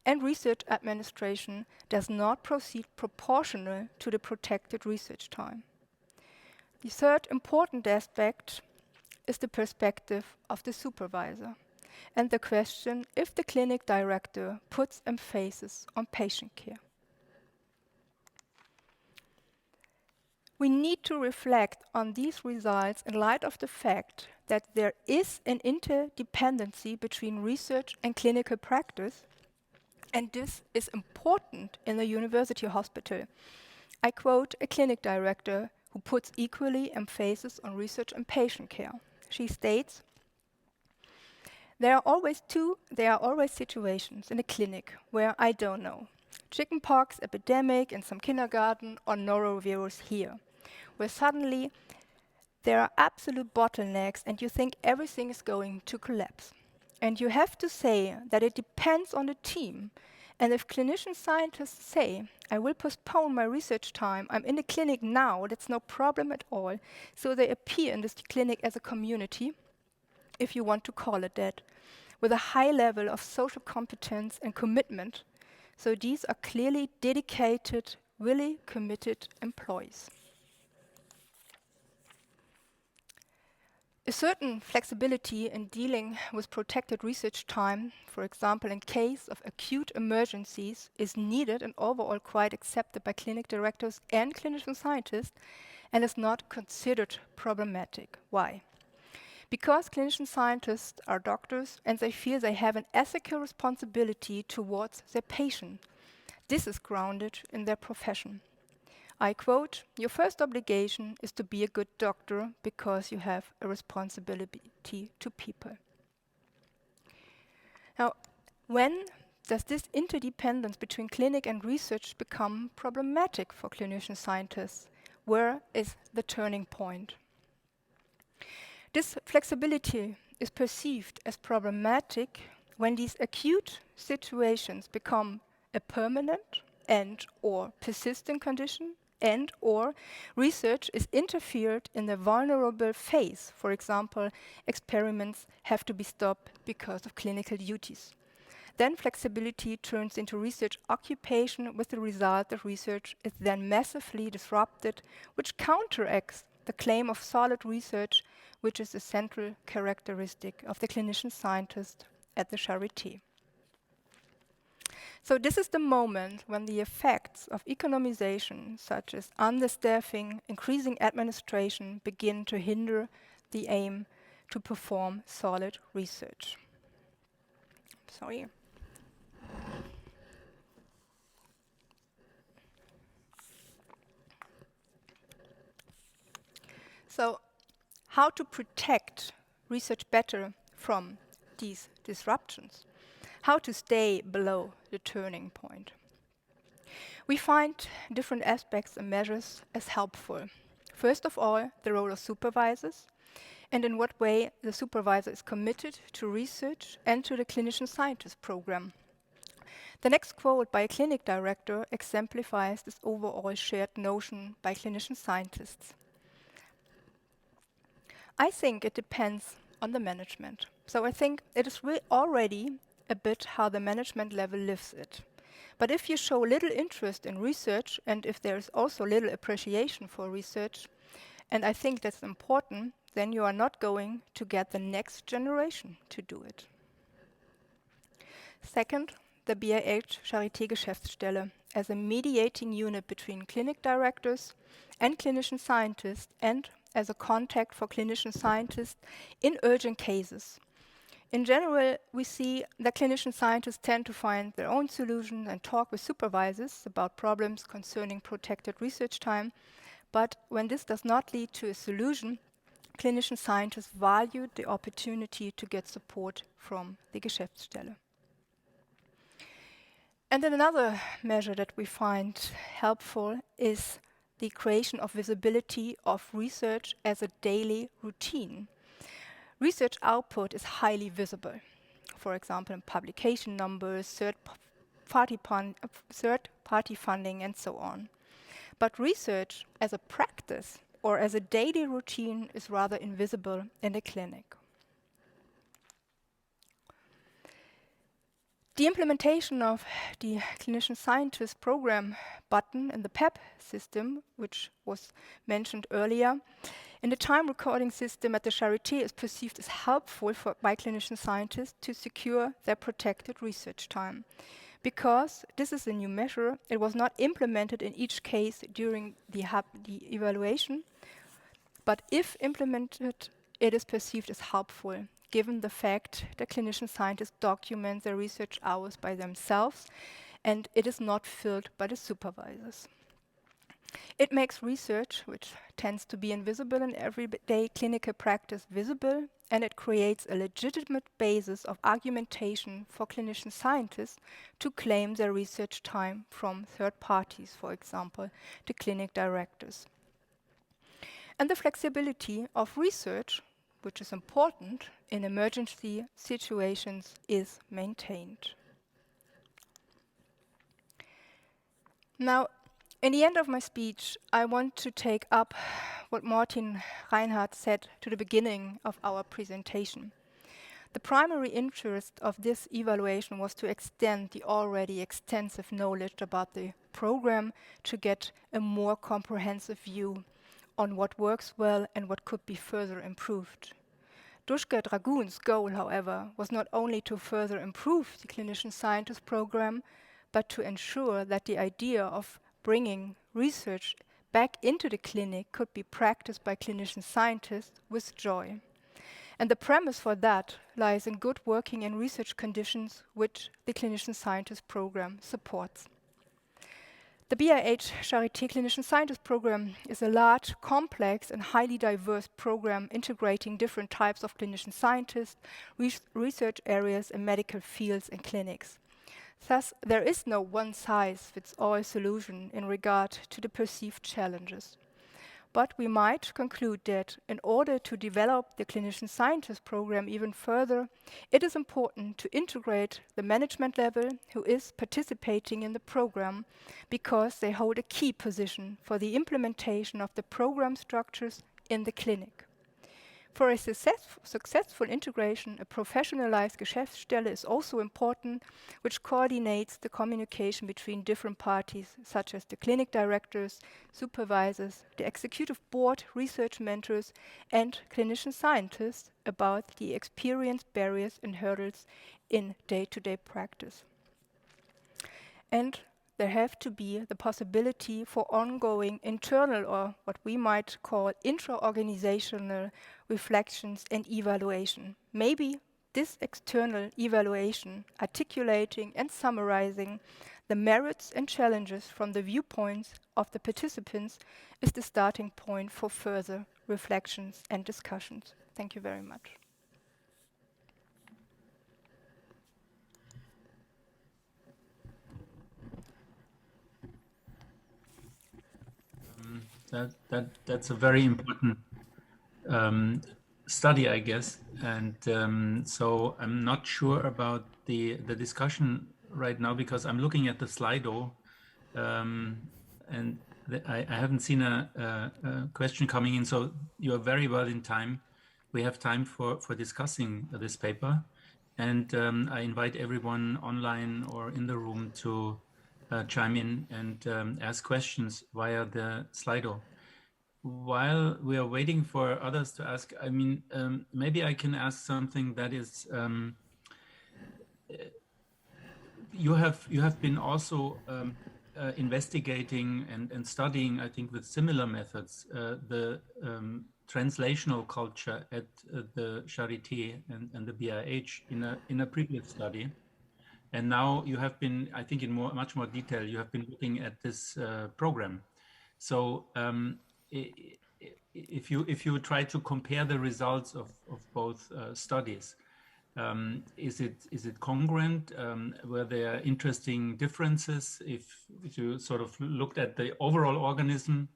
and research administration does not proceed proportional to the protected research time. The third important aspect is the perspective of the supervisor and the question if the clinic director puts emphasis on patient care. We need to reflect on these results in light of the fact that there is an interdependency between research and clinical practice, and this is important in a university hospital. I quote a clinic director who puts equally emphasis on research and patient care. She states, there are always situations in a clinic where I don't know, chickenpox epidemic in some kindergarten or norovirus here, where suddenly there are absolute bottlenecks and you think everything is going to collapse. And you have to say that it depends on the team. And if clinician scientists say, I will postpone my research time, I'm in the clinic now, that's no problem at all. So they appear in this clinic as a community, if you want to call it that, with a high level of social competence and commitment. So these are clearly dedicated, really committed employees. A certain flexibility in dealing with protected research time, for example in case of acute emergencies, is needed and overall quite accepted by clinic directors and clinician scientists, and is not considered problematic. Why? Because clinician scientists are doctors and they feel they have an ethical responsibility towards their patient. This is grounded in their profession. I quote, your first obligation is to be a good doctor because you have a responsibility to people. Now, when does this interdependence between clinic and research become problematic for clinician scientists? Where is the turning point? This flexibility is perceived as problematic when these acute situations become a permanent and or persistent condition, and or research is interfered in the vulnerable phase. For example, experiments have to be stopped because of clinical duties. then flexibility turns into research occupation, with the result that research is then massively disrupted, which counteracts the claim of solid research, which is a central characteristic of the clinician scientist at the Charité. So this is the moment when the effects of economization, such as understaffing, increasing administration, begin to hinder the aim to perform solid research. Sorry. So, how to protect research better from these disruptions? How to stay below the turning point? We find different aspects and measures as helpful. First of all, the role of supervisors, and in what way the supervisor is committed to research and to the clinician scientist program. The next quote by a clinic director exemplifies this overall shared notion by clinician scientists. I think it depends on the management. So I think it is already a bit how the management level lives it. But if you show little interest in research, and if there is also little appreciation for research, and I think that's important, then you are not going to get the next generation to do it. Second, the BIH Charité Geschäftsstelle as a mediating unit between clinic directors and clinician scientists, and as a contact for clinician scientists in urgent cases. In general, we see that clinician scientists tend to find their own solutions and talk with supervisors about problems concerning protected research time. But when this does not lead to a solution, clinician scientists value the opportunity to get support from the Geschäftsstelle. And then another measure that we find helpful is the creation of visibility of research as a daily routine. Research output is highly visible, for example, in publication numbers, third-party funding, and so on. But research as a practice or as a daily routine is rather invisible in the clinic. The implementation of the clinician scientist program button in the PEP system, which was mentioned earlier, in the time recording system at the Charité is perceived as helpful by clinician scientists to secure their protected research time. Because this is a new measure, it was not implemented in each case during the evaluation, but if implemented, it is perceived as helpful, given the fact that clinician scientists document their research hours by themselves, and it is not filled by the supervisors. It makes research, which tends to be invisible in everyday clinical practice, visible, and it creates a legitimate basis of argumentation for clinician scientists to claim their research time from third parties, for example, the clinic directors. And the flexibility of research, which is important in emergency situations, is maintained. Now, in the end of my speech, I want to take up what Reinhart said to the beginning of our presentation. The primary interest of this evaluation was to extend the already extensive knowledge about the program to get a more comprehensive view on what works well and what could be further improved. Ulrich Dirnagl's goal, however, was not only to further improve the clinician scientist program, but to ensure that the idea of bringing research back into the clinic could be practiced by clinician scientists with joy. And the premise for that lies in good working and research conditions, which the clinician scientist program supports. The BIH Charité Clinician Scientist Program is a large, complex, and highly diverse program integrating different types of clinician scientists, research areas, and medical fields and clinics. Thus, there is no one-size-fits-all solution in regard to the perceived challenges. But we might conclude that in order to develop the clinician scientist program even further, it is important to integrate the management level who is participating in the program, because they hold a key position for the implementation of the program structures in the clinic. For a successful integration, a professionalized Geschäftsstelle is also important, which coordinates the communication between different parties, such as the clinic directors, supervisors, the executive board, research mentors, and clinician scientists about the experienced barriers and hurdles in day-to-day practice. And there have to be the possibility for ongoing internal, or what we might call intra-organizational reflections and evaluation. Maybe this external evaluation, articulating and summarizing the merits and challenges from the viewpoints of the participants, is the starting point for further reflections and discussions. Thank you very much. That's a very important study, I guess, and so I'm not sure about the discussion right now because I'm looking at the Slido, and I haven't seen a question coming in. So you are very well in time. We have time for discussing this paper, and I invite everyone online or in the room to chime in and ask questions via the Slido. While we are waiting for others to ask, I mean, maybe I can ask something that is, you have been also investigating and studying, I think, with similar methods, the translational culture at the Charité and the BIH in a previous study. And now you have been, I think, in much more detail, you have been looking at this program. So if you try to compare the results of both studies, is it congruent? Were there interesting differences if you sort of looked at the overall organism?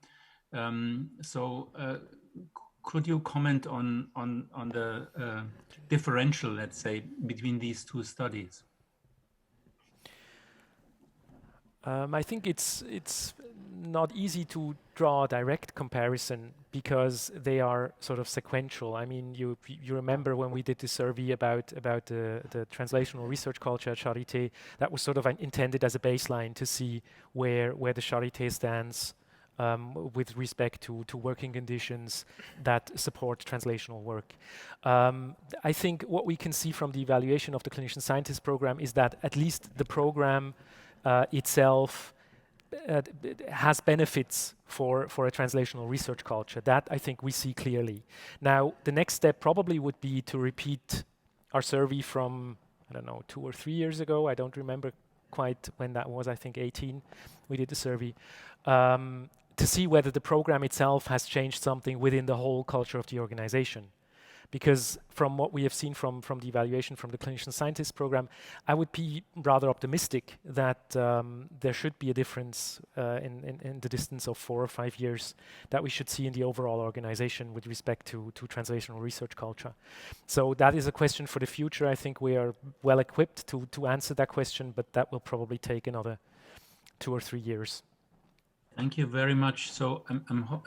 Could you comment on the differential, let's say, between these two studies? I think it's not easy to draw a direct comparison because they are sort of sequential. I mean, you remember when we did the survey about the translational research culture at Charité, that was sort of intended as a baseline to see where the Charité stands with respect to working conditions that support translational work. I think what we can see from the evaluation of the clinician scientist program is that at least the program itself has benefits for a translational research culture. That I think we see clearly. Now, the next step probably would be to repeat our survey from, I don't know, 2 or 3 years ago. I don't remember quite when that was, I think 18, we did the survey, to see whether the program itself has changed something within the whole culture of the organization. Because from what we have seen from the evaluation from the clinician scientist program, I would be rather optimistic that there should be a difference in the distance of 4 or 5 years that we should see in the overall organization with respect to translational research culture. So that is a question for the future. I think we are well equipped to answer that question, but that will probably take another 2 or 3 years. Thank you very much. So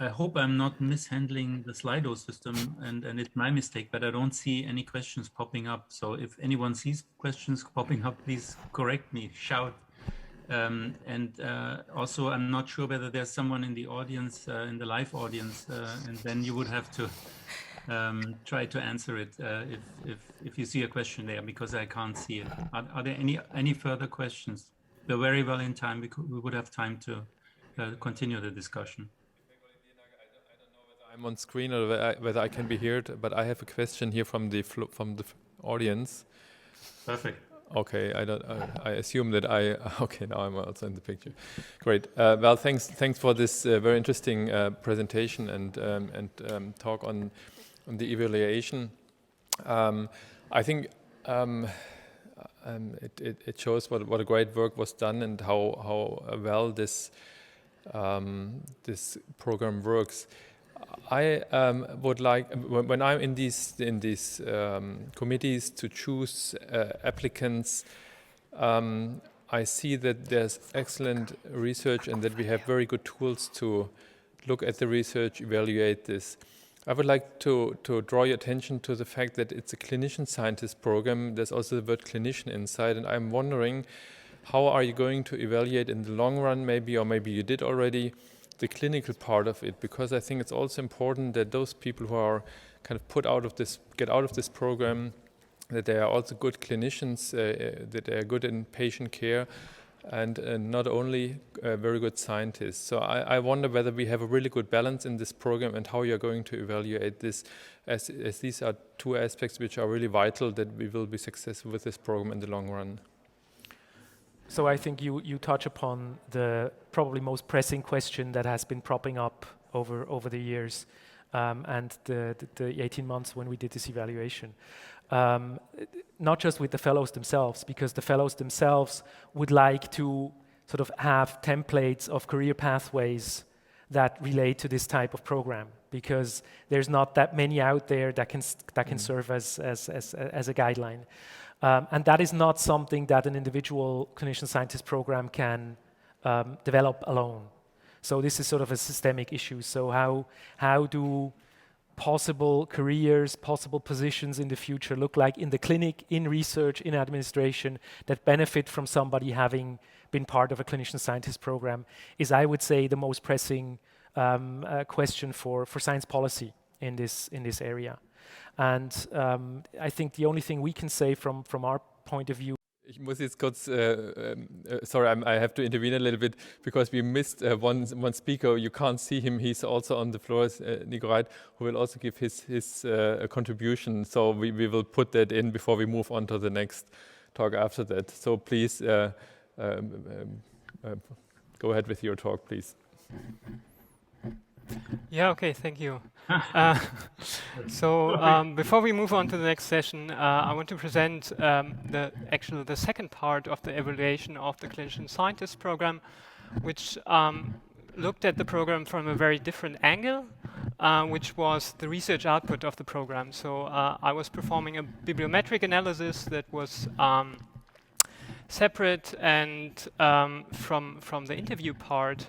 I hope I'm not mishandling the Slido system, and it's my mistake, but I don't see any questions popping up. So if anyone sees questions popping up, please correct me, shout. Also, I'm not sure whether there's someone in the audience, in the live audience, and then you would have to try to answer it if you see a question there, because I can't see it. Are there any further questions? We're very well in time. We would have time to continue the discussion. I don't know whether I'm on screen or whether I can be heard, but I have a question here from the audience. Perfect. Okay, I assume that okay, now I'm also in the picture. Great. Well, thanks for this very interesting presentation and talk on the evaluation. I think it shows what a great work was done and how well this program works. I would like, when I'm in these committees to choose applicants, I see that there's excellent research and that we have very good tools to look at the research, evaluate this. I would like to draw your attention to the fact that it's a clinician scientist program. There's also the word clinician inside, and I'm wondering, how are you going to evaluate in the long run, maybe, or maybe you did already, the clinical part of it? Because I think it's also important that those people who are kind of get out of this program, that they are also good clinicians, that they are good in patient care, and not only very good scientists. So I wonder whether we have a really good balance in this program and how you're going to evaluate this, as these are two aspects which are really vital that we will be successful with this program in the long run. So I think you touch upon the probably most pressing question that has been propping up over the years and the 18 months when we did this evaluation. Not just with the fellows themselves, because the fellows themselves would like to sort of have templates of career pathways that relate to this type of program, because there's not that many out there that can serve as a guideline. And that is not something that an individual clinician scientist program can develop alone. So this is sort of a systemic issue. So how do possible careers, possible positions in the future look like in the clinic, in research, in administration, that benefit from somebody having been part of a clinician scientist program, is, I would say, the most pressing question for science policy in this area. And I think the only thing we can say from our point of view. Ich muss jetzt kurz, sorry, I have to intervene a little bit because we missed one speaker. You can't see him. He's also on the floor, Nico, right, who will also give his contribution. So we will put that in before we move on to the next talk after that. So please go ahead with your talk, please. Yeah, okay, thank you. Before we move on to the next session, I want to present the second part of the evaluation of the clinician scientist program, which looked at the program from a very different angle, which was the research output of the program. So I was performing a bibliometric analysis that was separate and from the interview part,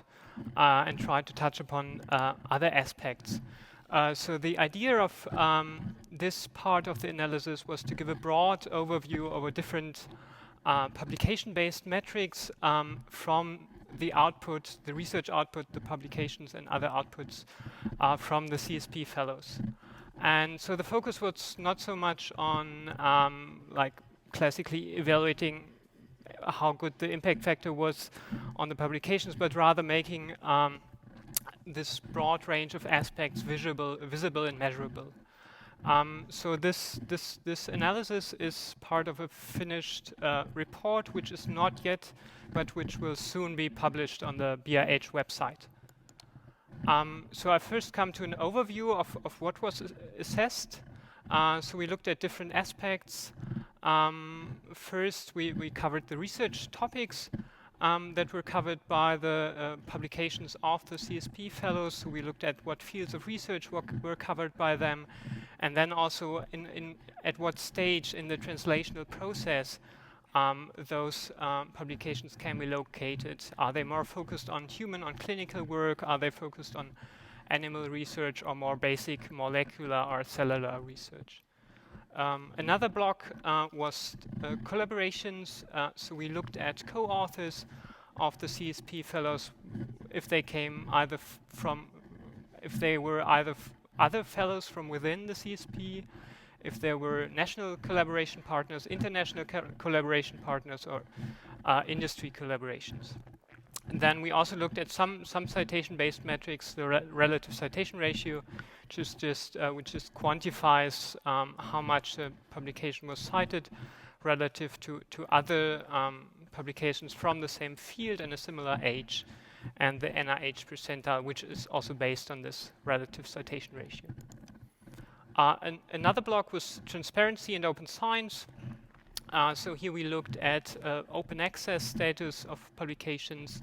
and tried to touch upon other aspects. So the idea of this part of the analysis was to give a broad overview over different publication-based metrics from the output, the research output, the publications and other outputs from the CSP fellows. And so the focus was not so much on like classically evaluating how good the impact factor was on the publications, but rather making this broad range of aspects visible and measurable. So this analysis is part of a finished report, which is not yet, but which will soon be published on the BIH website. So I first come to an overview of what was assessed. So we looked at different aspects. First, we covered the research topics that were covered by the publications of the CSP fellows. So we looked at what fields of research were covered by them, and then also at what stage in the translational process those publications can be located. Are they more focused on clinical work? Are they focused on animal research or more basic molecular or cellular research? Another block was collaborations. So we looked at co-authors of the CSP fellows, if they came either other fellows from within the CSP, if there were national collaboration partners, international collaboration partners, or industry collaborations. And then we also looked at some citation-based metrics, the relative citation ratio, which just quantifies how much the publication was cited relative to other publications from the same field and a similar age, and the NIH percentile, which is also based on this relative citation ratio. Another block was transparency and open science. So here we looked at open access status of publications,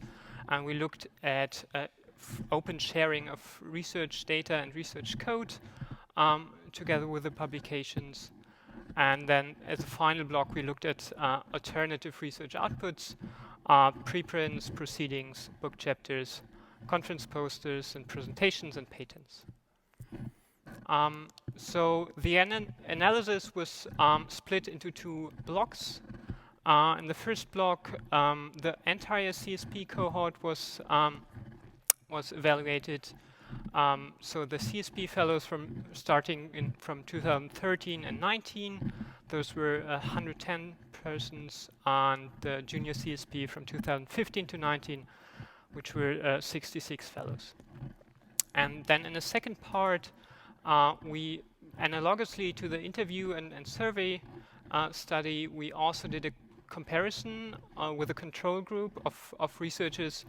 and we looked at open sharing of research data and research code together with the publications. And then as a final block, we looked at alternative research outputs, preprints, proceedings, book chapters, conference posters, and presentations and patents. So the analysis was split into two blocks. In the first block, the entire CSP cohort was evaluated. So the CSP fellows starting from 2013 and 19, those were 110 persons, and the junior CSP from 2015 to 19, which were 66 fellows. And then in the second part, we, analogously to the interview and survey study, we also did a comparison with a control group of researchers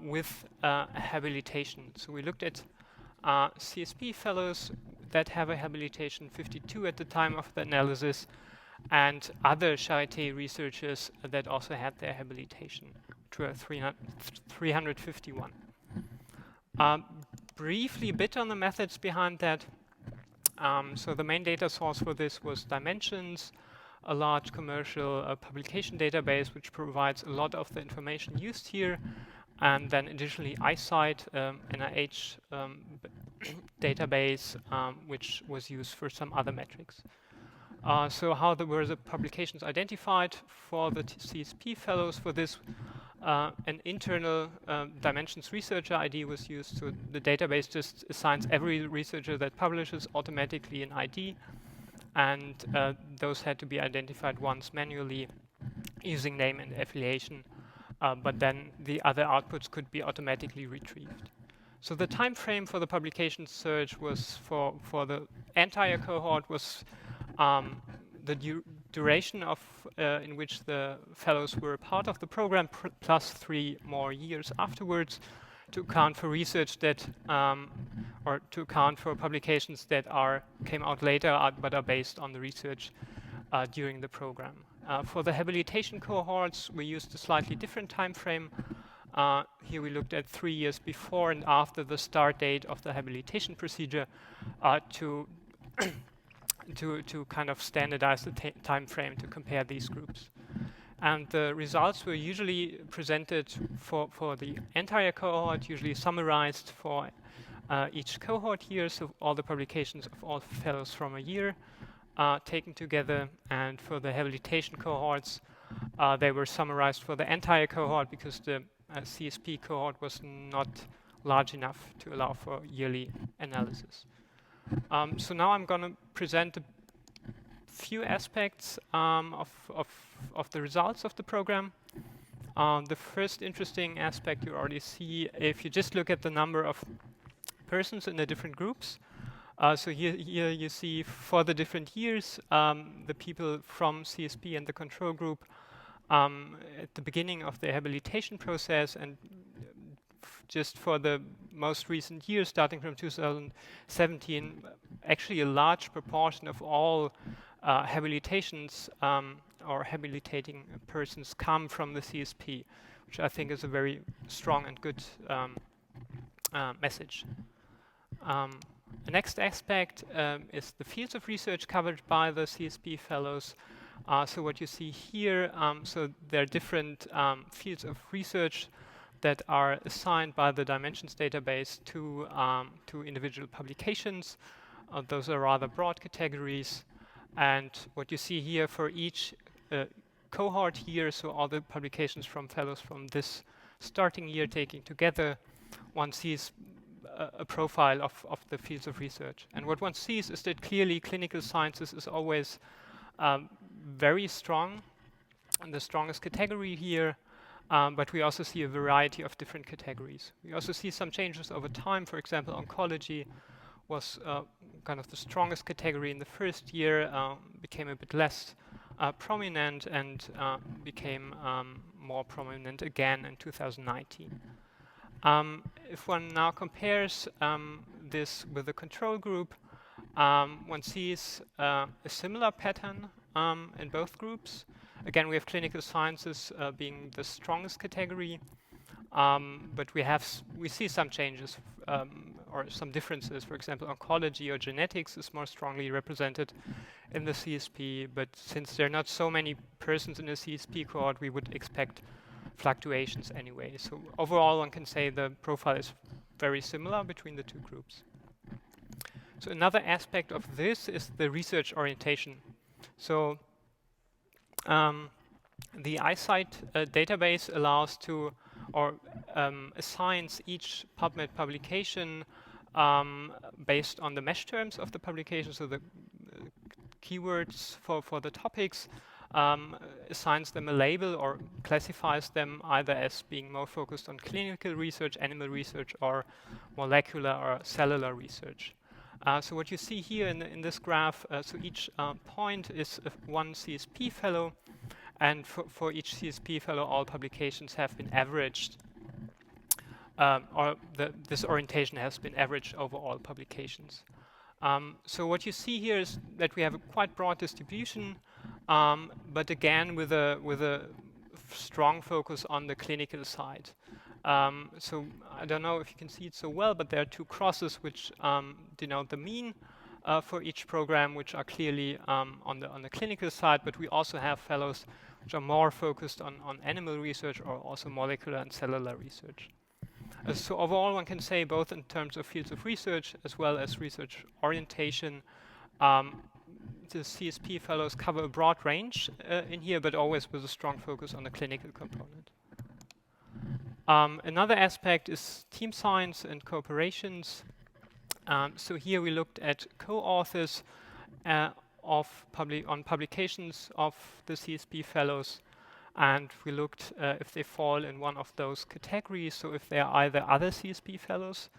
with habilitation. So we looked at CSP fellows that have a habilitation, 52 at the time of the analysis, and other Charité researchers that also had their habilitation, which were 351. Briefly a bit on the methods behind that. So the main data source for this was Dimensions, a large commercial publication database which provides a lot of the information used here, and then additionally Eyesight, NIH database, which was used for some other metrics. So how were the publications identified for the CSP fellows? For this, an internal Dimensions researcher ID was used, so the database just assigns every researcher that publishes automatically an ID, and those had to be identified once manually using name and affiliation, but then the other outputs could be automatically retrieved. So the time frame for the publication search was for the entire cohort was the duration of in which the fellows were part of the program plus 3 more years afterwards, to account for research that or to account for publications that came out later but are based on the research during the program. For the habilitation cohorts, we used a slightly different time frame. Here we looked at 3 years before and after the start date of the habilitation procedure to kind of standardize the time frame to compare these groups. And the results were usually presented for the entire cohort, usually summarized for each cohort year, so all the publications of all fellows from a year taken together. And for the habilitation cohorts, they were summarized for the entire cohort because the CSP cohort was not large enough to allow for yearly analysis. So now I'm going to present a few aspects of the results of the program. The first interesting aspect you already see if you just look at the number of persons in the different groups. So here you see for the different years the people from CSP and the control group at the beginning of the habilitation process, and just for the most recent years, starting from 2017, actually a large proportion of all habilitations or habilitating persons come from the CSP, which I think is a very strong and good message. The next aspect is the fields of research covered by the CSP fellows. So what you see here, so there are different fields of research that are assigned by the Dimensions database to individual publications. Those are rather broad categories. And what you see here for each cohort year, so all the publications from fellows from this starting year taken together, one sees a profile of the fields of research. And what one sees is that clearly clinical sciences is always very strong, and the strongest category here, but we also see a variety of different categories. We also see some changes over time. For example, oncology was kind of the strongest category in the first year, became a bit less prominent, and became more prominent again in 2019. If one now compares this with the control group, one sees a similar pattern in both groups. Again, we have clinical sciences being the strongest category, but we see some changes or some differences. For example, oncology or genetics is more strongly represented in the CSP, but since there are not so many persons in the CSP cohort, we would expect fluctuations anyway. So overall, one can say the profile is very similar between the two groups. So another aspect of this is the research orientation. So the eyesight database allows to, or assigns each PubMed publication based on the mesh terms of the publication, so the keywords for the topics, assigns them a label or classifies them either as being more focused on clinical research, animal research, or molecular or cellular research. So what you see here in this graph, so each point is one CSP fellow, and for each CSP fellow, all publications have been averaged, or this orientation has been averaged over all publications. So what you see here is that we have a quite broad distribution, but again with a strong focus on the clinical side. So I don't know if you can see it so well, but there are two crosses which denote the mean for each program, which are clearly on the clinical side. But we also have fellows which are more focused on animal research or also molecular and cellular research. So overall, one can say both in terms of fields of research as well as research orientation, the CSP fellows cover a broad range in here, but always with a strong focus on the clinical component. Another aspect is team science and cooperations. So here we looked at co-authors on publications of the CSP fellows, and we looked if they fall in one of those categories. So if they are either other CSP fellows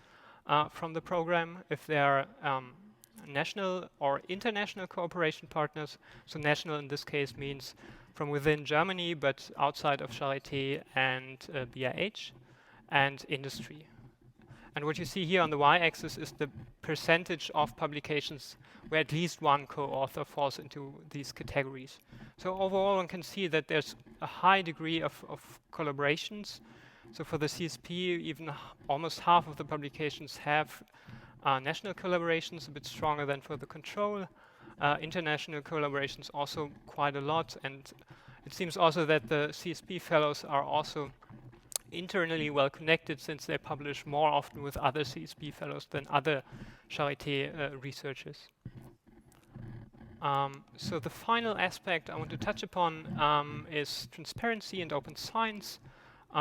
from the program, if they are national or international cooperation partners. So national in this case means from within Germany, but outside of Charité and BIH, and industry. And what you see here on the y-axis is the percentage of publications where at least one co-author falls into these categories. So overall, one can see that there's a high degree of collaborations. So for the CSP, even almost half of the publications have national collaborations, a bit stronger than for the control. International collaborations also quite a lot, and it seems also that the CSP fellows are also internally well connected, since they publish more often with other CSP fellows than other Charité researchers. So the final aspect I want to touch upon is transparency and open science.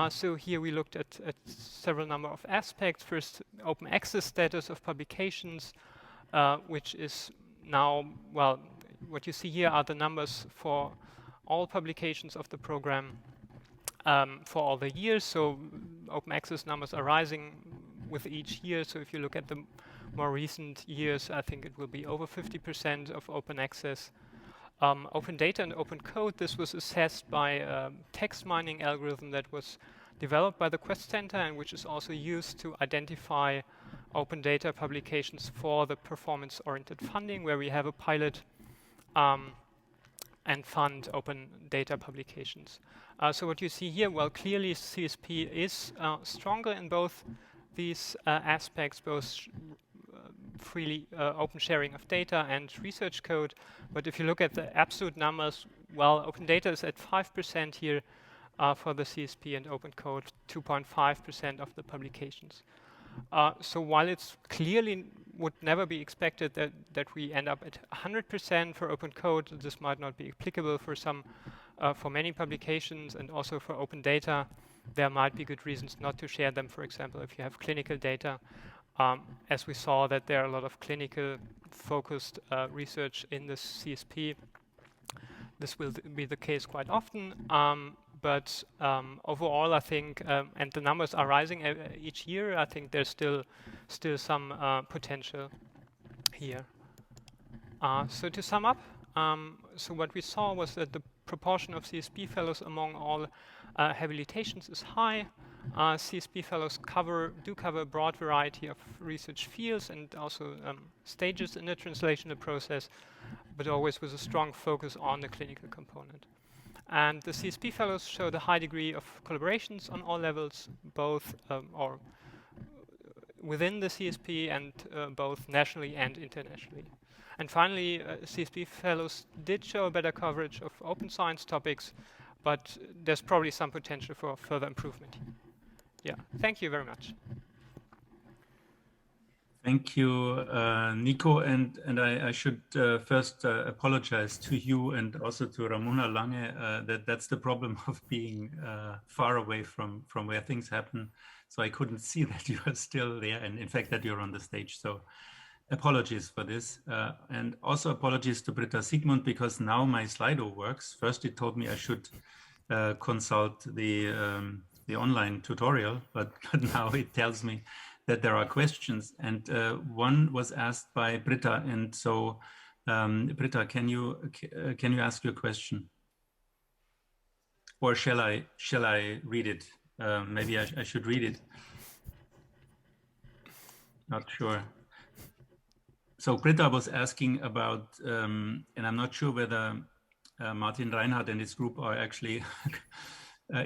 So here we looked at several number of aspects. First, open access status of publications, which is now, well, what you see here are the numbers for all publications of the program for all the years. So open access numbers are rising with each year. So if you look at the more recent years, I think it will be over 50% of open access. Open data and open code, this was assessed by a text mining algorithm that was developed by the Quest Center and which is also used to identify open data publications for the performance-oriented funding, where we have a pilot and fund open data publications. So what you see here, well, clearly CSP is stronger in both these aspects, both freely open sharing of data and research code. But if you look at the absolute numbers, well, open data is at 5% here for the CSP, and open code 2.5% of the publications. So while it's clearly would never be expected that we end up at 100% for open code, this might not be applicable for some, for many publications, and also for open data, there might be good reasons not to share them. For example, if you have clinical data, as we saw that there are a lot of clinical focused research in the CSP, this will be the case quite often. But overall, I think, and the numbers are rising each year, I think there's still some potential here. So to sum up, so what we saw was that the proportion of CSP fellows among all habilitations is high. CSP fellows do cover a broad variety of research fields and also stages in the translational process, but always with a strong focus on the clinical component. And the CSP fellows showed a high degree of collaborations on all levels, both or within the CSP and both nationally and internationally. And finally, CSP fellows did show a better coverage of open science topics, but there's probably some potential for further improvement. Yeah, thank you very much. Thank you, Nico, and I should first apologize to you and also to Ramona Lange that's the problem of being far away from where things happen. So I couldn't see that you are still there, and in fact that you're on the stage. So apologies for this, and also apologies to Britta Sigmund, because now my Slido works. First it told me I should consult the online tutorial, but now it tells me that there are questions, and one was asked by Britta, and so Britta, can you ask your question, or shall I read it? Maybe I should read it. Not sure. So Britta was asking about, and I'm not sure whether Martin Reinhart and his group are actually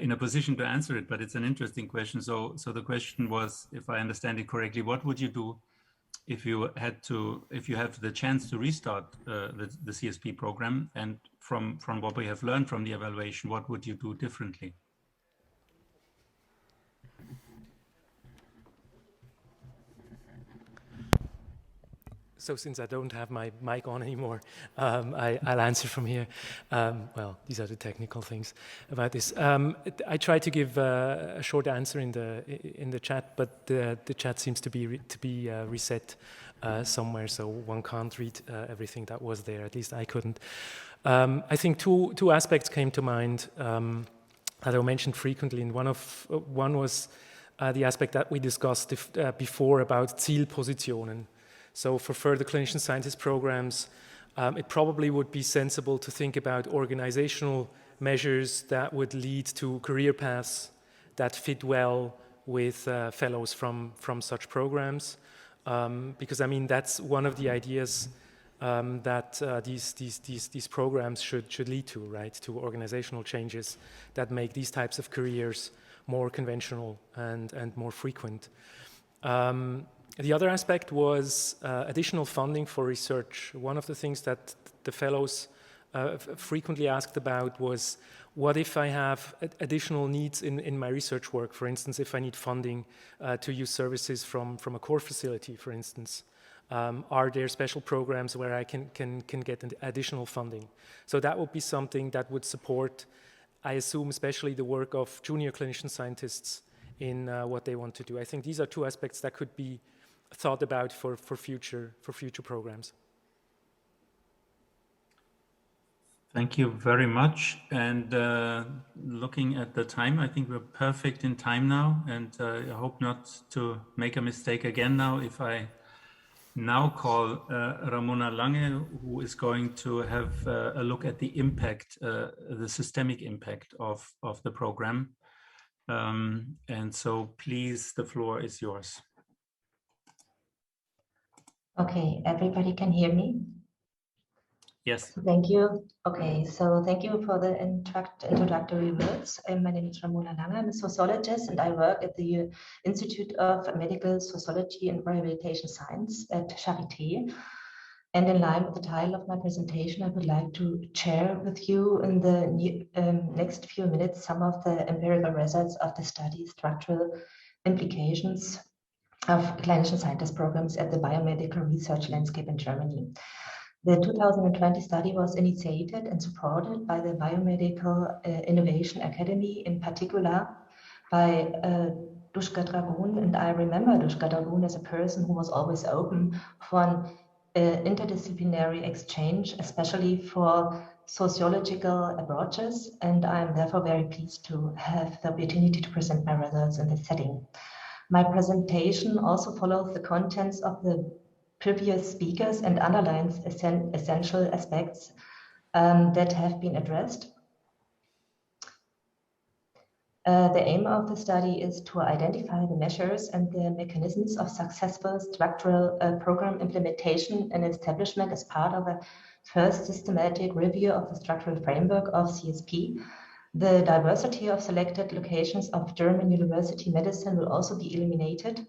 in a position to answer it, but it's an interesting question. So the question was, if I understand it correctly, what would you do if you have the chance to restart the CSP program, and from what we have learned from the evaluation, what would you do differently? So since I don't have my mic on anymore, I'll answer from here. Well, these are the technical things about this. I tried to give a short answer in the chat, but the chat seems to be reset somewhere, so one can't read everything that was there. At least I couldn't. I think two aspects came to mind that I mentioned frequently, and one was the aspect that we discussed before about Zielpositionen. So for further clinician scientist programs, it probably would be sensible to think about organizational measures that would lead to career paths that fit well with fellows from such programs. Because I mean, that's one of the ideas that these programs should lead to, right? To organizational changes that make these types of careers more conventional and more frequent. The other aspect was additional funding for research. One of the things that the fellows frequently asked about was, what if I have additional needs in my research work? For instance, if I need funding to use services from a core facility, for instance. Are there special programs where I can get additional funding? So that would be something that would support, I assume, especially the work of junior clinician scientists in what they want to do. I think these are two aspects that could be thought about for future programs. Thank you very much. And looking at the time, I think we're perfect in time now, and I hope not to make a mistake again now if I now call Ramona Lange, who is going to have a look at the impact, the systemic impact of the program. And so please, the floor is yours. Okay, everybody can hear me? Yes. Thank you. Okay, so thank you for the introductory words. My name is Ramona Lange. I'm a sociologist, and I work at the Institute of Medical Sociology and Rehabilitation Science at Charité. And in line with the title of my presentation, I would like to share with you in the next few minutes some of the empirical results of the study, structural implications of clinician scientist programs at the biomedical research landscape in Germany. The 2020 study was initiated and supported by the Biomedical Innovation Academy, in particular by Duška Dragun. And I remember Duška Dragun as a person who was always open for an interdisciplinary exchange, especially for sociological approaches. And I'm therefore very pleased to have the opportunity to present my results in this setting. My presentation also follows the contents of the previous speakers and underlines essential aspects that have been addressed. The aim of the study is to identify the measures and the mechanisms of successful structural program implementation and establishment as part of a first systematic review of the structural framework of CSP. The diversity of selected locations of German university medicine will also be eliminated.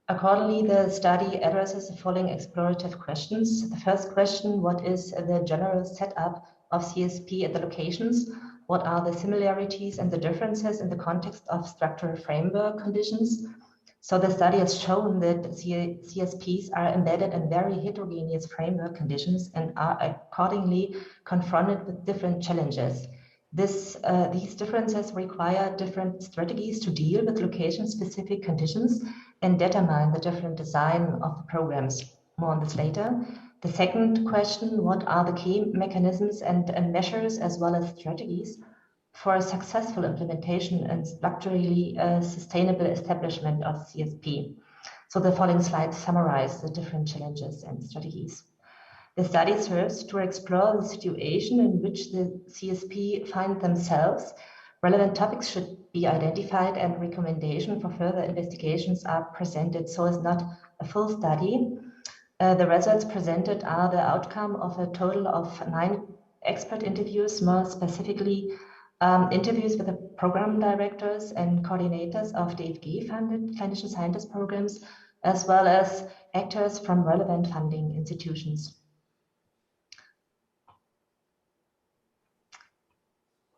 Accordingly, the study addresses the following explorative questions. The first question, what is the general setup of CSP at the locations? What are the similarities and the differences in the context of structural framework conditions? So the study has shown that CSPs are embedded in very heterogeneous framework conditions and are accordingly confronted with different challenges. These differences require different strategies to deal with location-specific conditions and determine the different design of the programs. More on this later. The second question, what are the key mechanisms and measures as well as strategies for a successful implementation and structurally sustainable establishment of CSP? So the following slides summarize the different challenges and strategies. The study serves to explore the situation in which the CSP find themselves. Relevant topics should be identified and recommendation for further investigations are presented. So it's not a full study. The results presented are the outcome of a total of 9 expert interviews, more specifically interviews with the program directors and coordinators of DFG-funded clinician scientist programs, as well as actors from relevant funding institutions.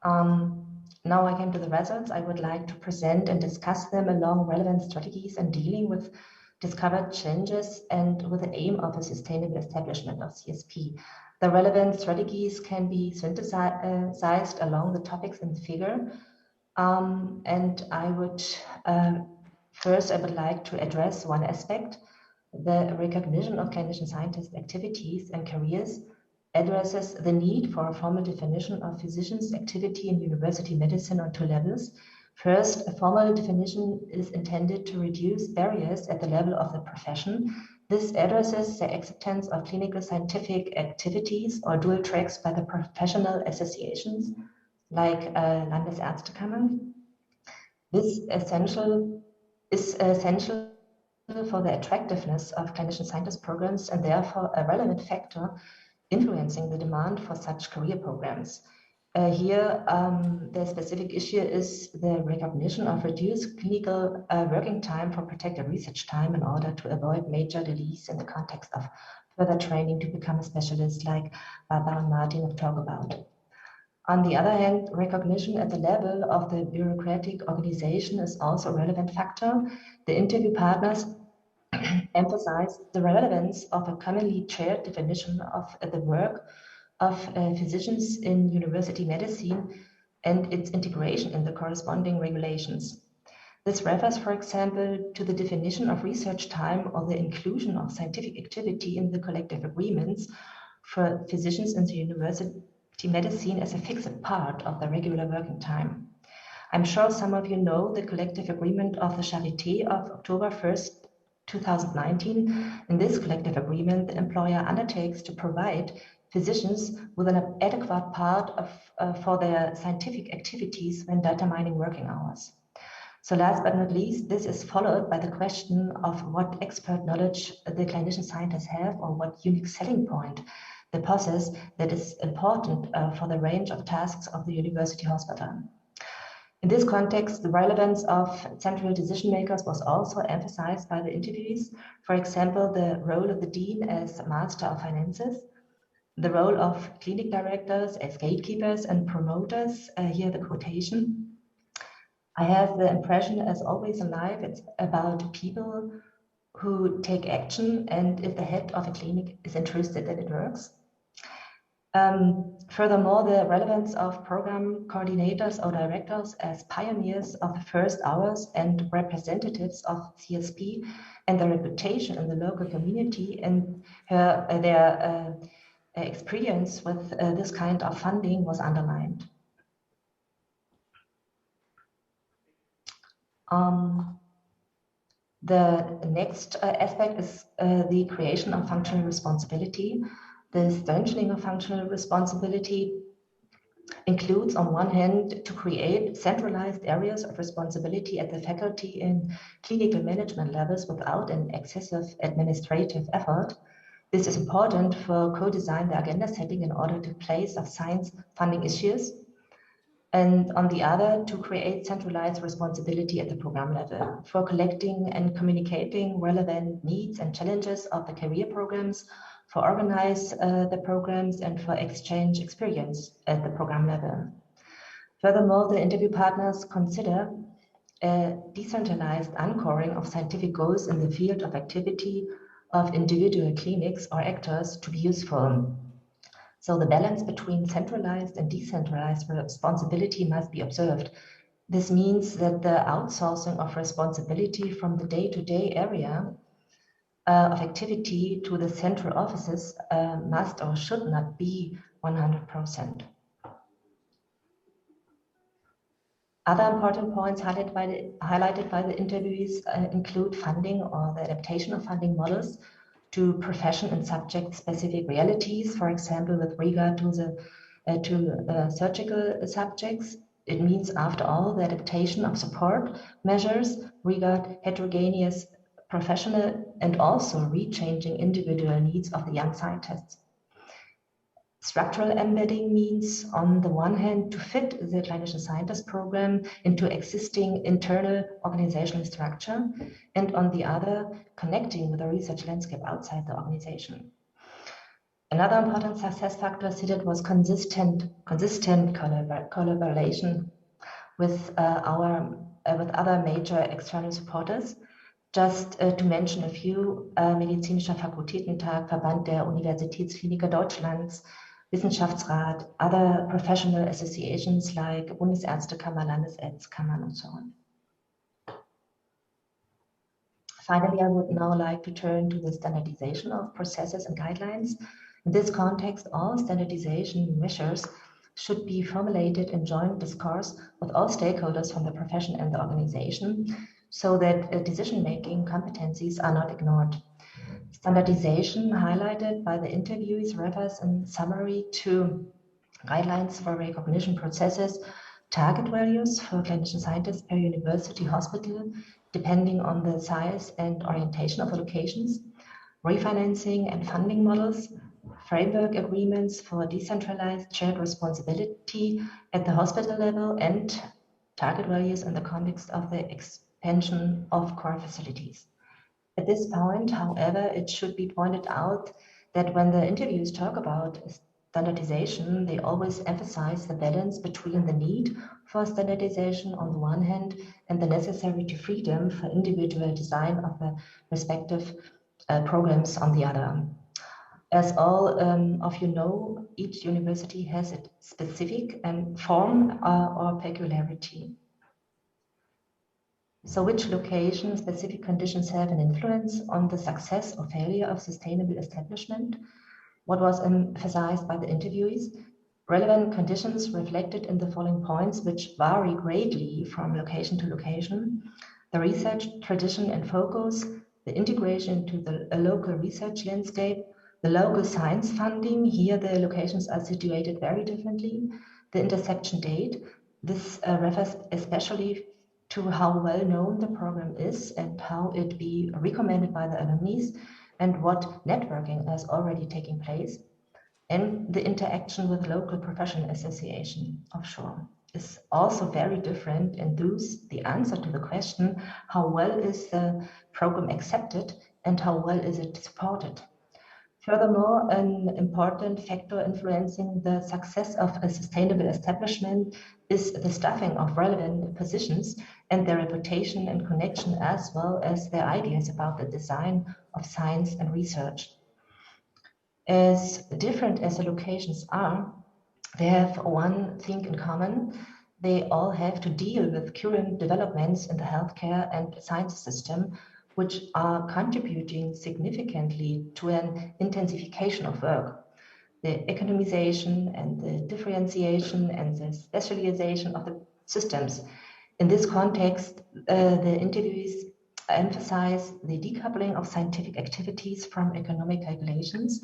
Now I came to the results. I would like to present and discuss them along relevant strategies and dealing with discovered changes and with the aim of a sustainable establishment of CSP. The relevant strategies can be synthesized along the topics in the figure. And I would first, I would like to address one aspect. The recognition of clinician scientist activities and careers addresses the need for a formal definition of physicians' activity in university medicine on 2 levels. First, a formal definition is intended to reduce barriers at the level of the profession. This addresses the acceptance of clinical scientific activities or dual tracks by the professional associations like Landesärztekammer. This is essential for the attractiveness of clinician scientist programs and therefore a relevant factor influencing the demand for such career programs. Here, the specific issue is the recognition of reduced clinical working time for protected research time in order to avoid major delays in the context of further training to become a specialist, like Barbara and Martin have talked about. On the other hand, recognition at the level of the bureaucratic organization is also a relevant factor. The interview partners emphasize the relevance of a commonly shared definition of the work of physicians in university medicine and its integration in the corresponding regulations. This refers, for example, to the definition of research time or the inclusion of scientific activity in the collective agreements for physicians in the university medicine as a fixed part of the regular working time. I'm sure some of you know the collective agreement of the Charité of October 1st, 2019. In this collective agreement, the employer undertakes to provide physicians with an adequate part for their scientific activities when determining working hours. So last but not least, this is followed by the question of what expert knowledge the clinician scientists have or what unique selling point they possess that is important for the range of tasks of the university hospital. In this context, the relevance of central decision makers was also emphasized by the interviewees. For example, the role of the dean as master of finances, the role of clinic directors as gatekeepers and promoters, here the quotation. I have the impression, as always in life, it's about people who take action, and if the head of a clinic is interested that it works. Furthermore, the relevance of program coordinators or directors as pioneers of the first hours and representatives of CSP and their reputation in the local community and their experience with this kind of funding was underlined. The next aspect is the creation of functional responsibility. The strengthening of functional responsibility includes, on one hand, to create centralized areas of responsibility at the faculty and clinical management levels without an excessive administrative effort. This is important for co-design the agenda setting in order to place of science funding issues. And on the other, to create centralized responsibility at the program level for collecting and communicating relevant needs and challenges of the career programs, for organize the programs and for exchange experience at the program level. Furthermore, the interview partners consider a decentralized anchoring of scientific goals in the field of activity of individual clinics or actors to be useful. So the balance between centralized and decentralized responsibility must be observed. This means that the outsourcing of responsibility from the day-to-day area of activity to the central offices must or should not be 100%. Other important points highlighted by the interviewees include funding or the adaptation of funding models to profession and subject-specific realities, for example, with regard to the surgical subjects. It means, after all, the adaptation of support measures regard heterogeneous professional and also rechanging individual needs of the young scientists. Structural embedding means, on the one hand, to fit the clinician scientist program into existing internal organizational structure, and on the other, connecting with the research landscape outside the organization. Another important success factor cited was consistent collaboration with other major external supporters. Just to mention a few: Medizinischer Fakultätentag, Verband der Universitätskliniker Deutschlands, Wissenschaftsrat, other professional associations like Bundesärztekammer, Landesärztekammern, and so on. Finally, I would now like to turn to the standardization of processes and guidelines. In this context, all standardization measures should be formulated in joint discourse with all stakeholders from the profession and the organization, so that decision-making competencies are not ignored. Standardization, highlighted by the interviewees, refers in summary to guidelines for recognition processes, target values for clinician scientists per university hospital, depending on the size and orientation of the locations, refinancing and funding models, framework agreements for decentralized shared responsibility at the hospital level, and target values in the context of the expansion of core facilities. At this point, however, it should be pointed out that when the interviews talk about standardization, they always emphasize the balance between the need for standardization on the one hand and the necessary freedom for individual design of the respective programs on the other. As all of you know, each university has a specific form or peculiarity. So which location specific conditions have an influence on the success or failure of sustainable establishment? What was emphasized by the interviewees? Relevant conditions reflected in the following points, which vary greatly from location to location: the research tradition and focus, the integration to the local research landscape, the local science funding. Here the locations are situated very differently. The interception date. This refers especially to how well known the program is and how it be recommended by the alumni, and what networking has already taken place. And the interaction with local professional association offshore is also very different, and thus the answer to the question, how well is the program accepted and how well is it supported? Furthermore, an important factor influencing the success of a sustainable establishment is the staffing of relevant positions and their reputation and connection, as well as their ideas about the design of science and research. As different as the locations are, they have one thing in common: they all have to deal with current developments in the healthcare and science system, which are contributing significantly to an intensification of work. The economization and the differentiation and the specialization of the systems. In this context, the interviewees emphasize the decoupling of scientific activities from economic calculations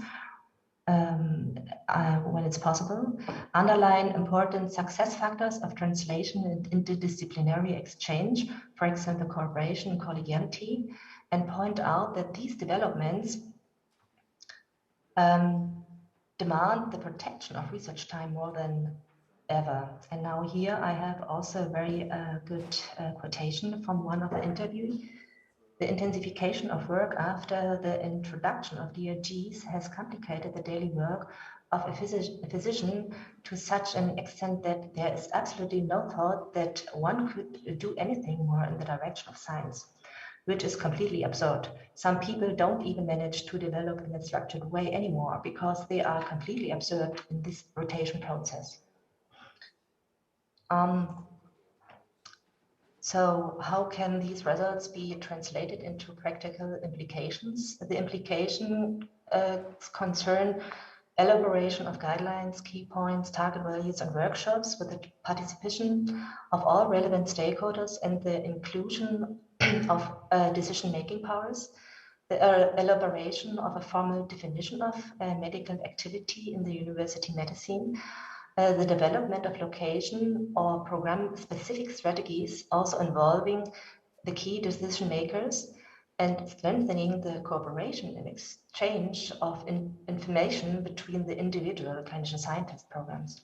when it's possible, underline important success factors of translation and interdisciplinary exchange, for example, cooperation and collegiality, and point out that these developments demand the protection of research time more than ever. And now here I have also a very good quotation from one of the interviews. The intensification of work after the introduction of DRGs has complicated the daily work of a physician to such an extent that there is absolutely no thought that one could do anything more in the direction of science, which is completely absurd. Some people don't even manage to develop in a structured way anymore because they are completely absurd in this rotation process. So how can these results be translated into practical implications? The implication concern elaboration of guidelines, key points, target values, and workshops with the participation of all relevant stakeholders and the inclusion of decision-making powers, the elaboration of a formal definition of medical activity in the university medicine, the development of location or program-specific strategies, also involving the key decision makers, and strengthening the cooperation and exchange of information between the individual clinician scientist programs.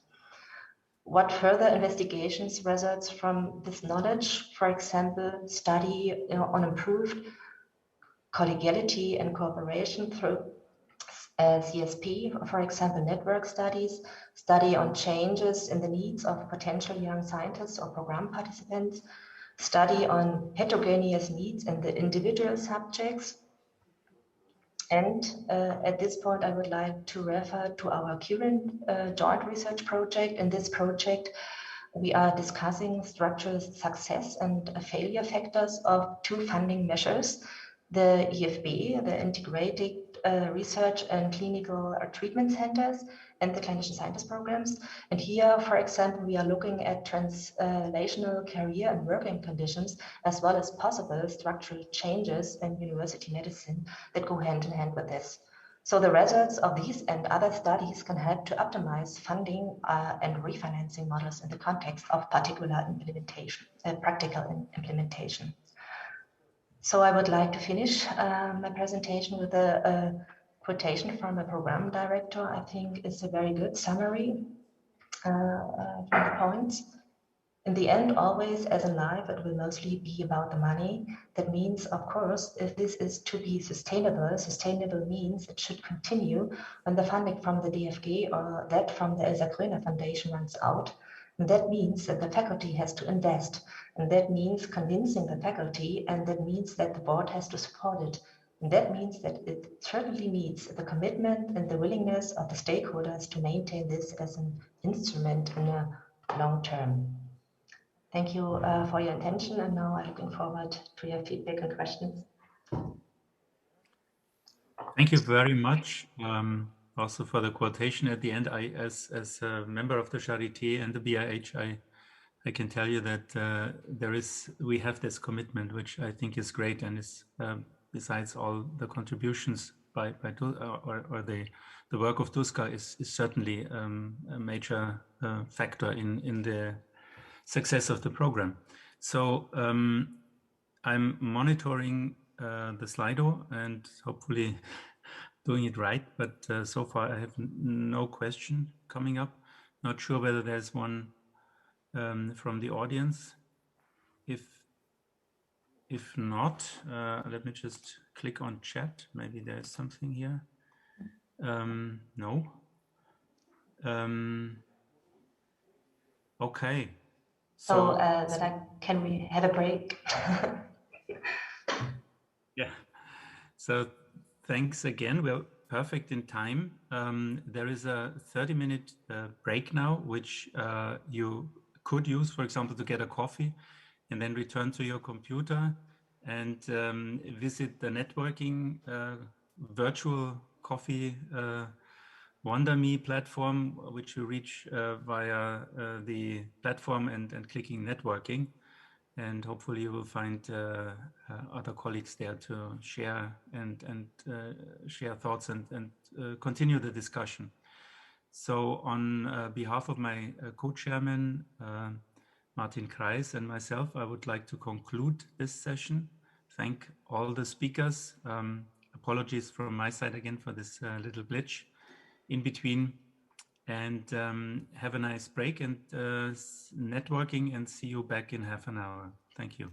What further investigations results from this knowledge? For example, study on improved collegiality and cooperation through CSP, for example, network studies, study on changes in the needs of potential young scientists or program participants, study on heterogeneous needs in the individual subjects. And at this point, I would like to refer to our current joint research project. In this project, we are discussing structural success and failure factors of two funding measures, the IFB, the Integrated Research and Clinical Treatment Centers, and the Clinician Scientist programs. And here, for example, we are looking at translational career and working conditions, as well as possible structural changes in university medicine that go hand in hand with this. So the results of these and other studies can help to optimize funding and refinancing models in the context of particular implementation, practical implementation. So I would like to finish my presentation with a quotation from a program director. I think it's a very good summary from the points. In the end, always as in life, it will mostly be about the money. That means, of course, if this is to be sustainable, sustainable means it should continue when the funding from the DFG or that from the Elsa Kroemer Foundation runs out. And that means that the faculty has to invest. And that means convincing the faculty, and that means that the board has to support it. And that means that it certainly needs the commitment and the willingness of the stakeholders to maintain this as an instrument in a long term. Thank you for your attention, and now I'm looking forward to your feedback and questions. Thank you very much. Also for the quotation at the end. As a member of the Charité and the BIH, I can tell you that we have this commitment, which I think is great, and is besides all the contributions by the work of Duska is certainly a major factor in the success of the program. So I'm monitoring the Slido and hopefully doing it right, but so far I have no question coming up. Not sure whether there's one from the audience. If not, let me just click on chat. Maybe there's something here. No. Okay. So can we have a break? Yeah. So thanks again. We're perfect in time. There is a 30-minute break now, which you could use, for example, to get a coffee and then return to your computer and visit the networking virtual coffee WonderMe platform, which you reach via the platform and clicking networking. And hopefully you will find other colleagues there to share and share thoughts and continue the discussion. So on behalf of my co-chairman, Martin Kreis, and myself, I would like to conclude this session. Thank all the speakers. Apologies from my side again for this little glitch in between. And have a nice break and networking, and see you back in half an hour. Thank you.